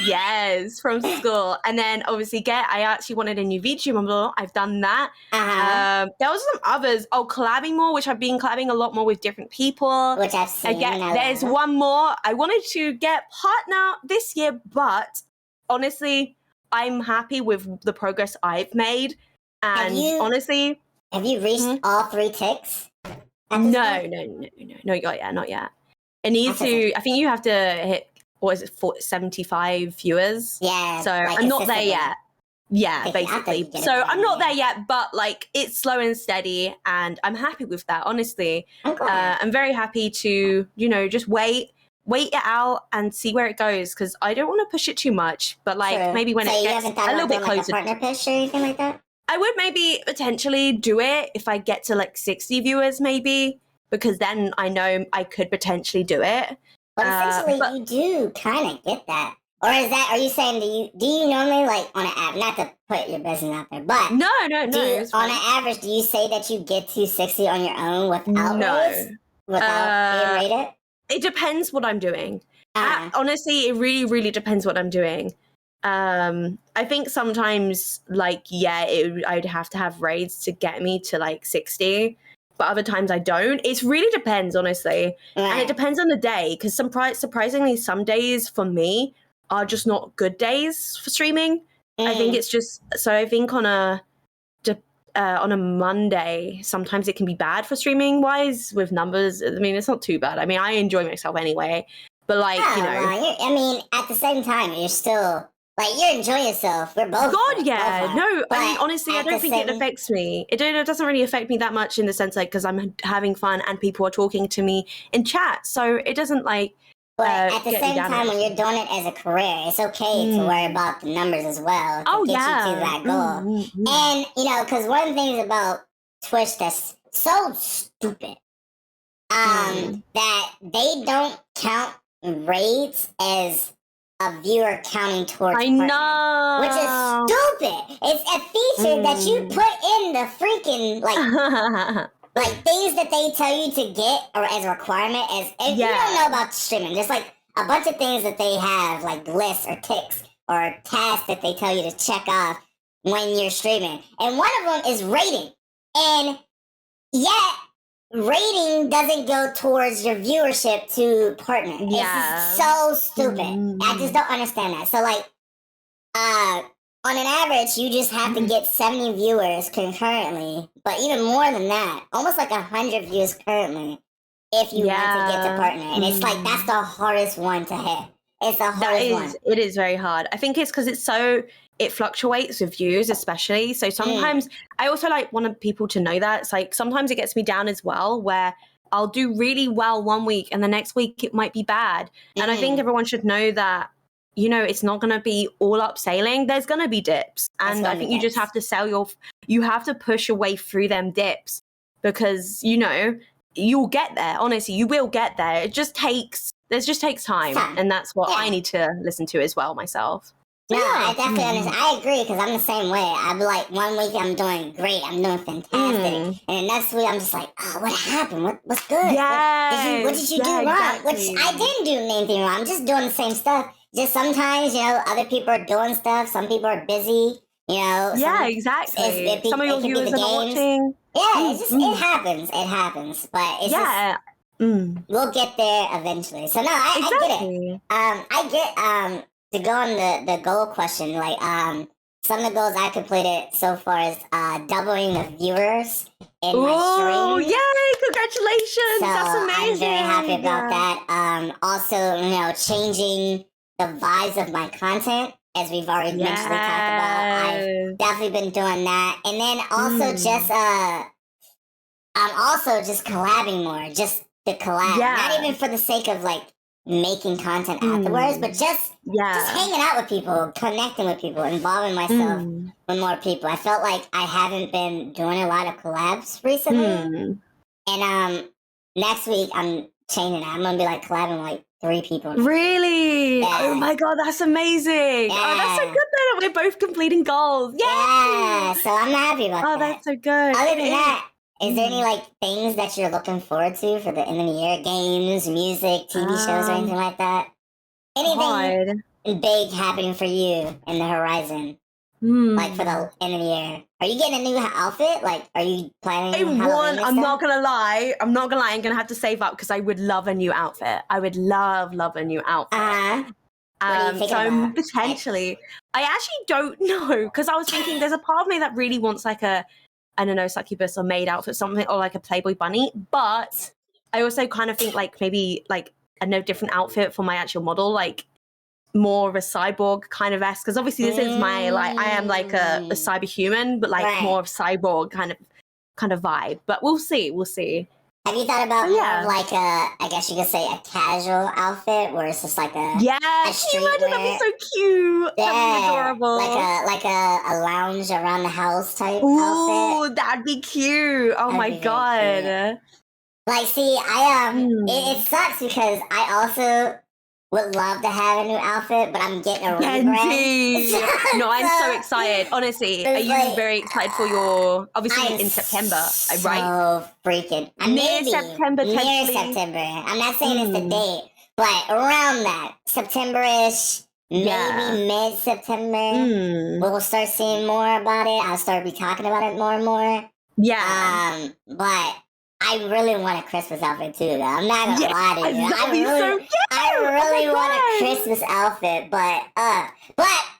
Yes, from school. And then obviously I actually wanted a new VTuber model. I've done that. There was some others. Oh, collabing more, which I've been collabing a lot more with different people. Which I've seen. There's one more. I wanted to get partner this year, but honestly, I'm happy with the progress I've made. And honestly... Have you reached all 3 ticks? No, not yet. I need to... I think you have to hit, 75 viewers? Yeah. So I'm not there yet. Yeah, basically. So I'm not there yet, but like it's slow and steady and I'm happy with that, honestly. I'm very happy to, just wait wait it out and see where it goes, because I don't want to push it too much. But like maybe when it gets a little bit closer, like a partner pitch or anything like that. I would maybe potentially do it if I get to like 60 viewers, maybe, because then I know I could potentially do it. But essentially, you do kind of get that. Or are you saying, do you normally, like, on an average, not to put your business out there, but no. On an average, do you say that you get to 60 on your own without rates? Without being rated? It depends what I'm doing. Honestly, it really, really depends what I'm doing. I think sometimes, like, I'd have to have raids to get me to like 60, but other times I don't. It really depends, honestly. Right. And it depends on the day, because surprisingly, some days for me are just not good days for streaming. I think it's just, so I think on a Monday, sometimes it can be bad for streaming wise with numbers. I mean, it's not too bad. I mean, I enjoy myself anyway, but like, at the same time, you're still, like, you're enjoying yourself. We're both. God, yeah. No, I mean, honestly, I don't think it affects me. It doesn't really affect me that much in the sense, like, because I'm having fun and people are talking to me in chat. So it doesn't, like, but at the same time, when you're doing it as a career, it's okay to worry about the numbers as well to get you to that goal. And, because one of the things about Twitch that's so stupid, that they don't count raids as a viewer counting towards I know. Which is stupid. It's a feature that you put in the freaking, like... like, things that they tell you to get or as a requirement, if you don't know about streaming, there's like a bunch of things that they have, like lists or ticks or tasks that they tell you to check off when you're streaming. And one of them is rating. And yet, rating doesn't go towards your viewership to partner. Yeah. It's so stupid. I just don't understand that. So, like, on an average, you just have to get 70 viewers concurrently, but even more than that, almost like 100 views currently, if you want to get to partner. And it's like, that's the hardest one to hit. It's the hardest one. It is very hard. I think it's because it fluctuates with views, especially. So sometimes I also want people to know that. It's like, sometimes it gets me down as well, where I'll do really well one week and the next week it might be bad. And I think everyone should know that, it's not going to be all up sailing. There's going to be dips. And I think you just have to you have to push your way through them dips, because, you'll get there. Honestly, you will get there. It just takes time. And that's what I need to listen to as well myself. No, I definitely understand. I agree, because I'm the same way. I'm like, one week I'm doing great. I'm doing fantastic. And the next week I'm just like, oh, what happened? What's good? Yeah. What did you do wrong? Which I didn't do anything wrong. I'm just doing the same stuff. Just sometimes, other people are doing stuff. Some people are busy, Yeah, exactly. Some of your viewers are not watching. Yeah, it happens. It happens. But it's just, we'll get there eventually. So, no, I get it. I get, to go on the goal question, like, some of the goals I completed so far is doubling the viewers in my stream. Oh, yay! Congratulations! So that's amazing. I'm very happy about that. Also, changing the vibes of my content, as we've already mentioned and talked about. I've definitely been doing that. And then also I'm also just collabing more, just to collab. Not even for the sake of, like, making content afterwards, but just hanging out with people, connecting with people, involving myself with more people. I felt like I haven't been doing a lot of collabs recently. And next week I'm changing it. I'm gonna be like collabing with like 3 people. Really? Yeah. Oh my god, that's amazing. Oh, that's so good that we're both completing goals. Yay! Yeah, so I'm happy about that. Oh, that's so good. Other than that, is there any, like, things that you're looking forward to for the end of the year? Games, music, TV shows, or anything like that? Anything big happening for you in the horizon? Like, for the end of the year? Are you getting a new outfit? Like, are you planning I'm not gonna lie. I'm gonna have to save up, because I would love a new outfit. I would love a new outfit. What are you thinking about? Potentially, I actually don't know, because I was thinking there's a part of me that really wants like a, I don't know, succubus or maid outfit, something, or like a Playboy bunny. But I also kind of think like maybe like a different outfit for my actual model, like more of a cyborg kind of esque. Because obviously this is my, like, I am like a cyber human, but like more of cyborg kind of vibe. But we'll see. Have you thought about more of like I guess you could say a casual outfit where it's just like a streetwear? That'd be so cute. Yeah, that'd be adorable. Like a lounge around the house type outfit. Ooh, that'd be cute. Oh my god. Like, see, it sucks because I also would love to have a new outfit, but I'm getting a rebrand. No, I'm so excited. Honestly, are you very excited for your, obviously in September, right? So freaking. Near September, near September. I'm not saying it's the date, but around that. September-ish, maybe mid-September. We'll start seeing more about it. I'll start be talking about it more and more. Yeah. But I really want a Christmas outfit too. Though. I'm not gonna lie to you. I really want a Christmas outfit, but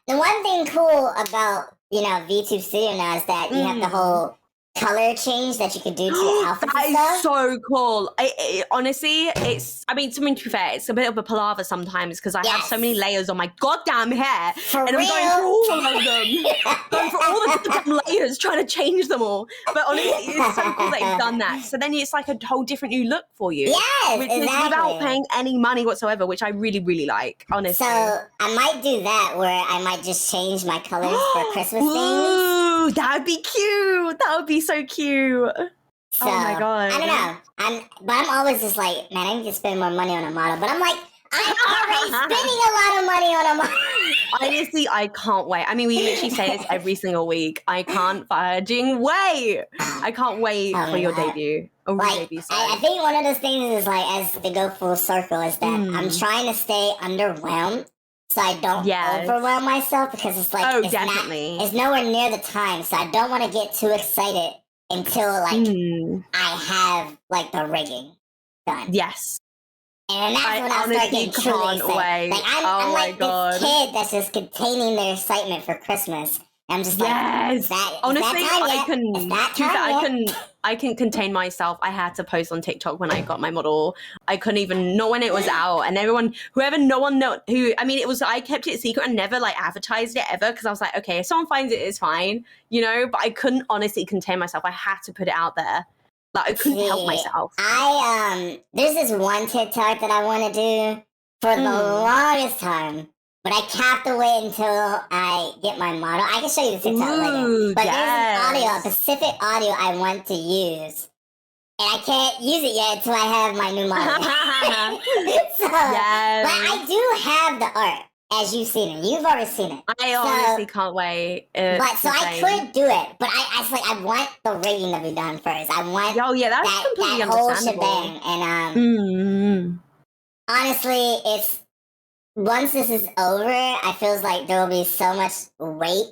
the one thing cool about VTube Studio now is that you have the whole color change that you can do to your outfit. That is so cool. Honestly, it's, I mean, to be fair, it's a bit of a palaver sometimes because I have so many layers on my goddamn hair. And I'm going through all of them. Going through all the goddamn layers, trying to change them all. But honestly, it's so cool that you've done that. So then it's like a whole different new look for you. Yes, exactly. Without paying any money whatsoever, which I really, really like, honestly. So I might do that where I might just change my colors for Christmas things. Ooh, that would be cute. That would be so cute. So, oh my god. I don't know. I'm always just like, man, I need to spend more money on a model. But I'm like, I'm already spending a lot of money on a model. Honestly, I can't wait. I mean, we literally say this every single week. I can't fucking wait. I can't wait for your debut. I think one of those things is like, as to go full circle, is that I'm trying to stay underwhelmed. So I don't overwhelm myself because it's like it's nowhere near the time. So I don't want to get too excited until like I have like the rigging done. Yes. And that's when I'll start getting truly excited. Like I'm like this kid that's just containing their excitement for Christmas. I'm just like, honestly, I can contain myself. I had to post on TikTok when I got my model. I couldn't even know when it was out, and I kept it secret and never like advertised it ever because I was like, okay, if someone finds it, it's fine, but I couldn't honestly contain myself. I had to put it out there. Like I couldn't help myself. There's this one TikTok that I want to do for the longest time. But I have to wait until I get my model. I can show you the TikTok later. But there's a specific audio I want to use. And I can't use it yet until I have my new model. But I do have the art, as you've seen it. You've already seen it. I honestly can't wait. I could do it. But I want the rigging to be done first. I want that's completely that whole shebang. And honestly, it's... Once this is over, I feels like there will be so much weight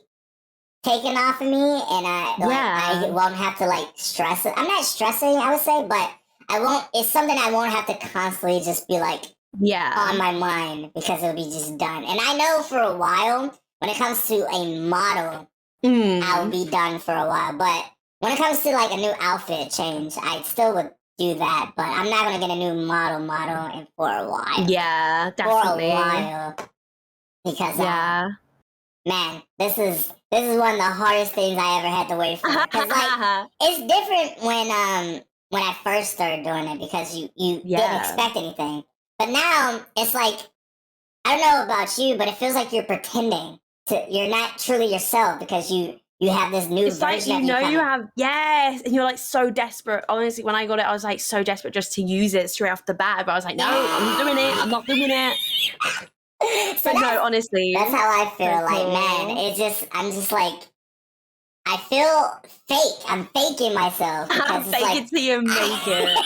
taken off of me, and I won't have to like stress it. I'm not stressing, I would say, but I won't. It's something I won't have to constantly just be like on my mind because it'll be just done. And I know for a while when it comes to a model, I'll be done for a while. But when it comes to like a new outfit change, I still would do that, but I'm not gonna get a new model in for a while. Yeah, definitely. For a while, because man, this is one of the hardest things I ever had to wait for. Because like it's different when I first started doing it because you didn't expect anything, but now it's like I don't know about you, but it feels like you're pretending you're not truly yourself because you have this new version of you have, and you're like so desperate. Honestly, when I got it, I was like so desperate just to use it straight off the bat. But I was like, no, I'm not doing it. So no, honestly. That's how I feel. Like, man, I'm just like, I feel fake. I'm faking myself. Fake it till you make it.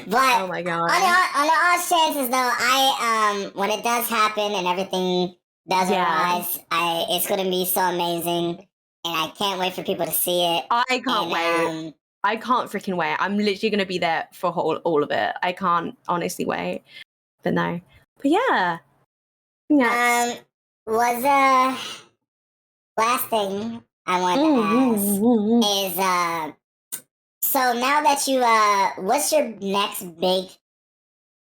But oh my god. On the odd chances though, when it does happen and everything does arise, it's gonna be so amazing, and I can't wait for people to see it. I can't wait. I can't freaking wait. I'm literally gonna be there for all of it. I can't honestly wait. But no. But yeah. Was last thing I want to ask is so now that you what's your next big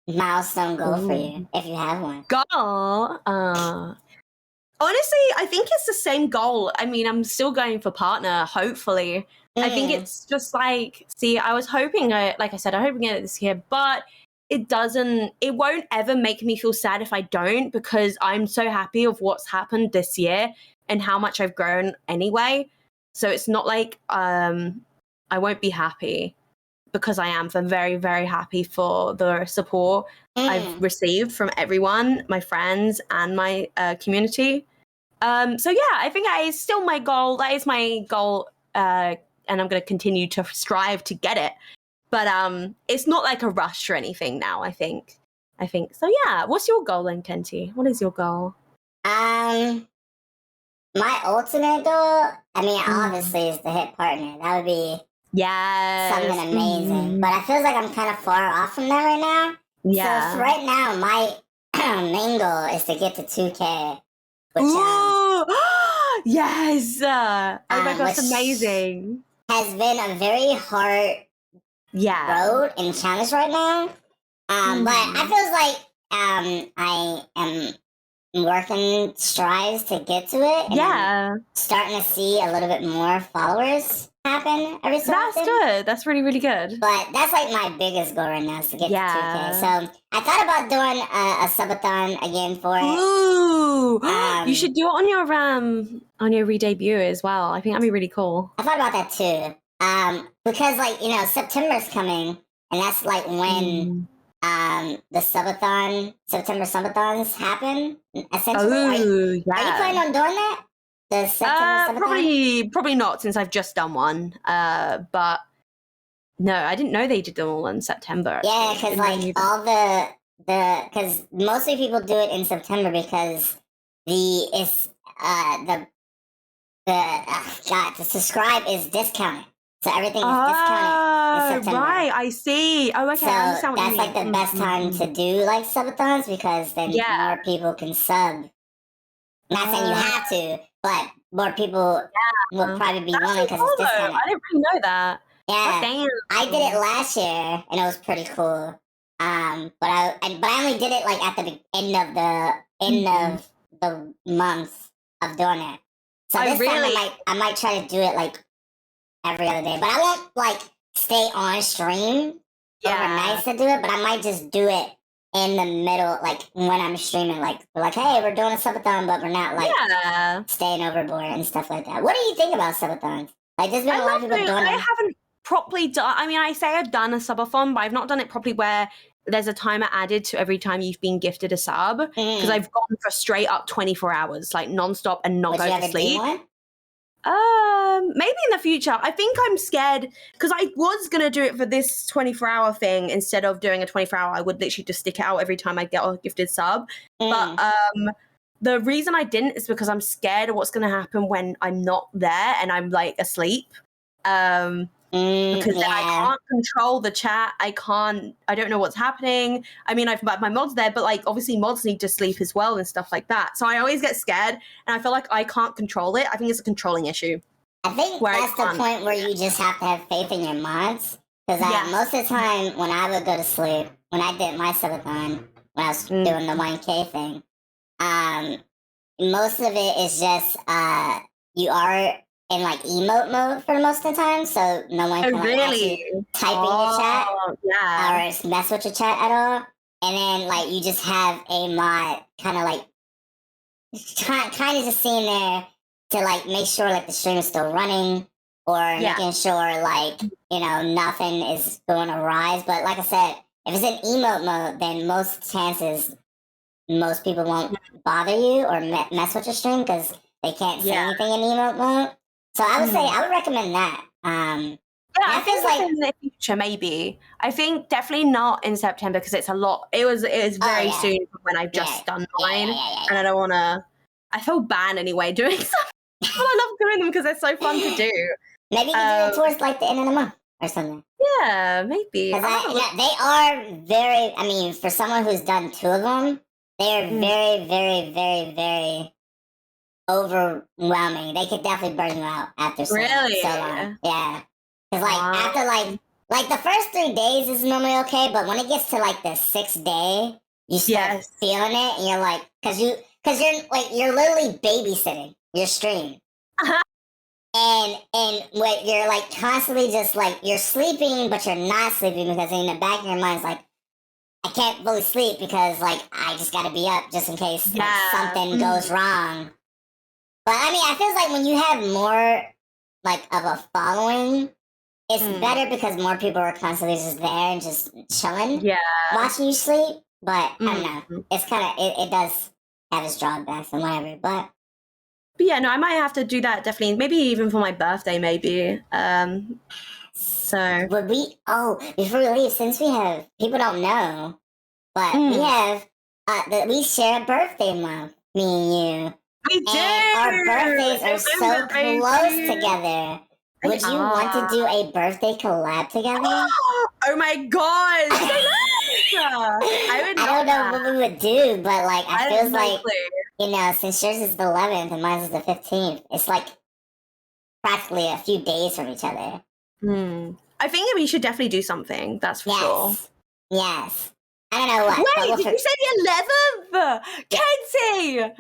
milestone goal for you, if you have one? Goal? Honestly, I think it's the same goal. I mean, I'm still going for partner, hopefully. I think it's just like, see, I was hoping, like I said, I'm hoping it this year, but it won't ever make me feel sad if I don't, because I'm so happy of what's happened this year and how much I've grown anyway. So it's not like I won't be happy, because I am very, very happy for the support I've received from everyone, my friends and my community. So yeah, I think that is still my goal. That is my goal, and I'm going to continue to strive to get it. But it's not like a rush or anything now, I think. So yeah, what's your goal then, Kenty? What is your goal? My ultimate goal, I mean, obviously, is to hit partner. That would be something amazing. But I feel like I'm kind of far off from that right now. Yeah. So for right now, my main goal is to get to 2K. Ooh! Yes! Oh my gosh, amazing. Has been a very hard road and challenge right now. But I feel like I am working strives to get to it. And I'm starting to see a little bit more followers happen every so often. That's good. That's really, really good. But that's like my biggest goal right now, is to get to 2K. So I thought about doing a subathon again for it. Ooh! You should do it on your re-debut as well. I think that'd be really cool. I thought about that too. Because like, you know, September's coming, and that's like when the September subathons happen, essentially. Are you planning on doing that? The September subathon? Probably not, since I've just done one. But no, I didn't know they did them all in September. Yeah, because like all because mostly people do it in September because the subscribe is discounted. So everything is discounted in September. Right, I see. Oh, okay. So that's like the best time to do like subathons, because then more people can sub. Not saying you have to, but more people will probably be willing because it's discounted. I didn't really know that. Yeah, I did it last year and it was pretty cool. But I only did it like at the end of the month of doing it. So this time I might try to do it like every other day, but I won't like stay on stream overnight to do it. But I might just do it in the middle, like when I'm streaming, like we're like, hey, we're doing a subathon, but we're not like staying overboard and stuff like that. What do you think about subathons? Like, there's been a lot of people doing it. I haven't properly done. I mean, I say I've done a subathon, but I've not done it properly where there's a timer added to every time you've been gifted a sub, because I've gone for straight up 24 hours, like nonstop, and not go to sleep. Maybe in the future. I think I'm scared, because I was gonna do it for this 24-hour thing instead of doing a 24-hour. I would literally just stick it out every time I get a gifted sub. But the reason I didn't is because I'm scared of what's gonna happen when I'm not there and I'm like asleep. Because then I can't control the chat. I don't know what's happening. I mean, I've got my mods there, but like obviously mods need to sleep as well and stuff like that. So I always get scared, and I feel like I can't control it. I think it's a controlling issue. I think that's the point where you just have to have faith in your mods. Because most of the time when I would go to sleep, when I did my subathon, when I was doing the 1K thing, most of it is just you are in like emote mode for most of the time, so no one can actually type in your chat or mess with your chat at all. And then like you just have a mod kind of like kind of just sitting there to like make sure like the stream is still running, or making sure like, you know, nothing is going to rise. But like I said, if it's in emote mode, then most people won't bother you or mess with your stream because they can't say anything in emote mode. So I would say I would recommend that. I think like in the future maybe. I think definitely not in September, because it's a lot. It was very soon from when I've just done mine, and I don't want to. I feel bad anyway doing something. But I love doing them because they're so fun to do. Maybe you can do it towards like the end of the month or something. Yeah, maybe. They are very. I mean, for someone who's done 2 of them, they are very, very, very, very overwhelming. They could definitely burn you out after so long. Yeah, because like after like the first 3 days is normally okay, but when it gets to like the 6th day, you start feeling it, and you're like, because you're like you're literally babysitting your stream. and what you're like constantly just like you're sleeping, but you're not sleeping because in the back of your mind is like, I can't fully sleep because like I just gotta be up just in case like, something goes wrong. But I mean, I feel like when you have more like of a following, it's better because more people are constantly just there and just chilling, watching you sleep. But I don't know, it's kind of it does have its drawbacks and whatever. But yeah, no, I might have to do that definitely. Maybe even for my birthday, maybe. So would we? Oh, before we leave, since we have people don't know, but we have we share a birthday month, me and you. We do. And our birthdays are so close together. Would you want to do a birthday collab together? Oh my god! I don't know what we would do, but like I feel like you know, since yours is the 11th and mine is the 15th, it's like practically a few days from each other. I think that we should definitely do something. That's for sure. Yes. I don't know what. Wait, did you say the 11th? Kenzie!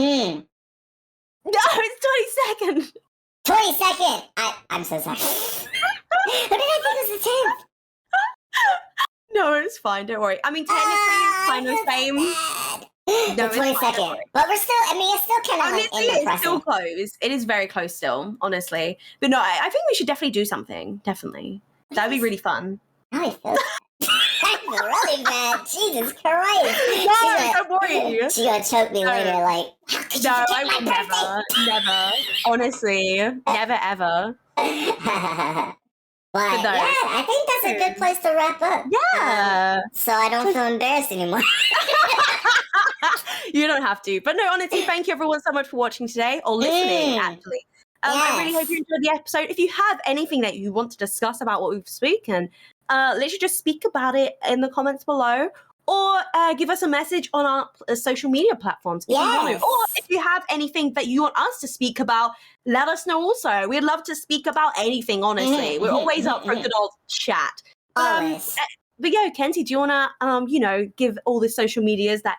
No, it's 22nd. 22nd. I'm so sorry. What did I think was the 10th? No, it's fine. Don't worry. I mean, technically, it's kind of the same. No, the 22nd. But we're still, I mean, it's still kind of like in the present. It's still close. It is very close still, honestly. But no, I think we should definitely do something. Definitely. That'd be really fun. I feel I'm really bad. Jesus Christ. No, don't worry. She's gonna choke me later, like, no, I would never. Honestly, never, ever. But no. Yeah, I think that's a good place to wrap up. Yeah. So I don't feel embarrassed anymore. You don't have to. But no, honestly, thank you everyone so much for watching today, or listening, actually. I really hope you enjoyed the episode. If you have anything that you want to discuss about what we've spoken, literally just speak about it in the comments below, or give us a message on our social media platforms if you want to. Or if you have anything that you want us to speak about, let us know also. We'd love to speak about anything, honestly. We're always up for a good old chat. Always. But yeah, Kenzie, do you want to, give all the social medias that,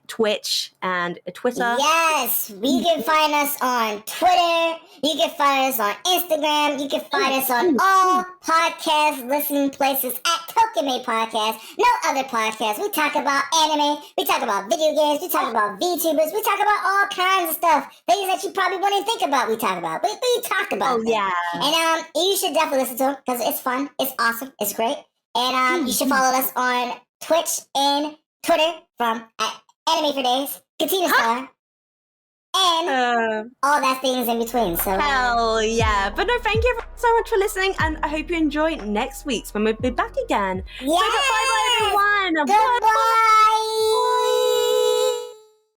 Twitch and Twitter? Yes, you can find us on Twitter. You can find us on Instagram. You can find us on all podcast listening places at Tokumei Podcast. No other podcast. We talk about anime. We talk about video games. We talk about VTubers. We talk about all kinds of stuff. Things that you probably wouldn't think about. We talk about. We talk about. Oh yeah. And you should definitely listen to them because it's fun. It's awesome. It's great. And you should follow us on Twitch and Twitter from at Anime for Days, Kentina Star, and all that things in between. So hell yeah! But no, thank you so much for listening, and I hope you enjoy next week's when we'll be back again. Yeah. So bye, everyone. Goodbye.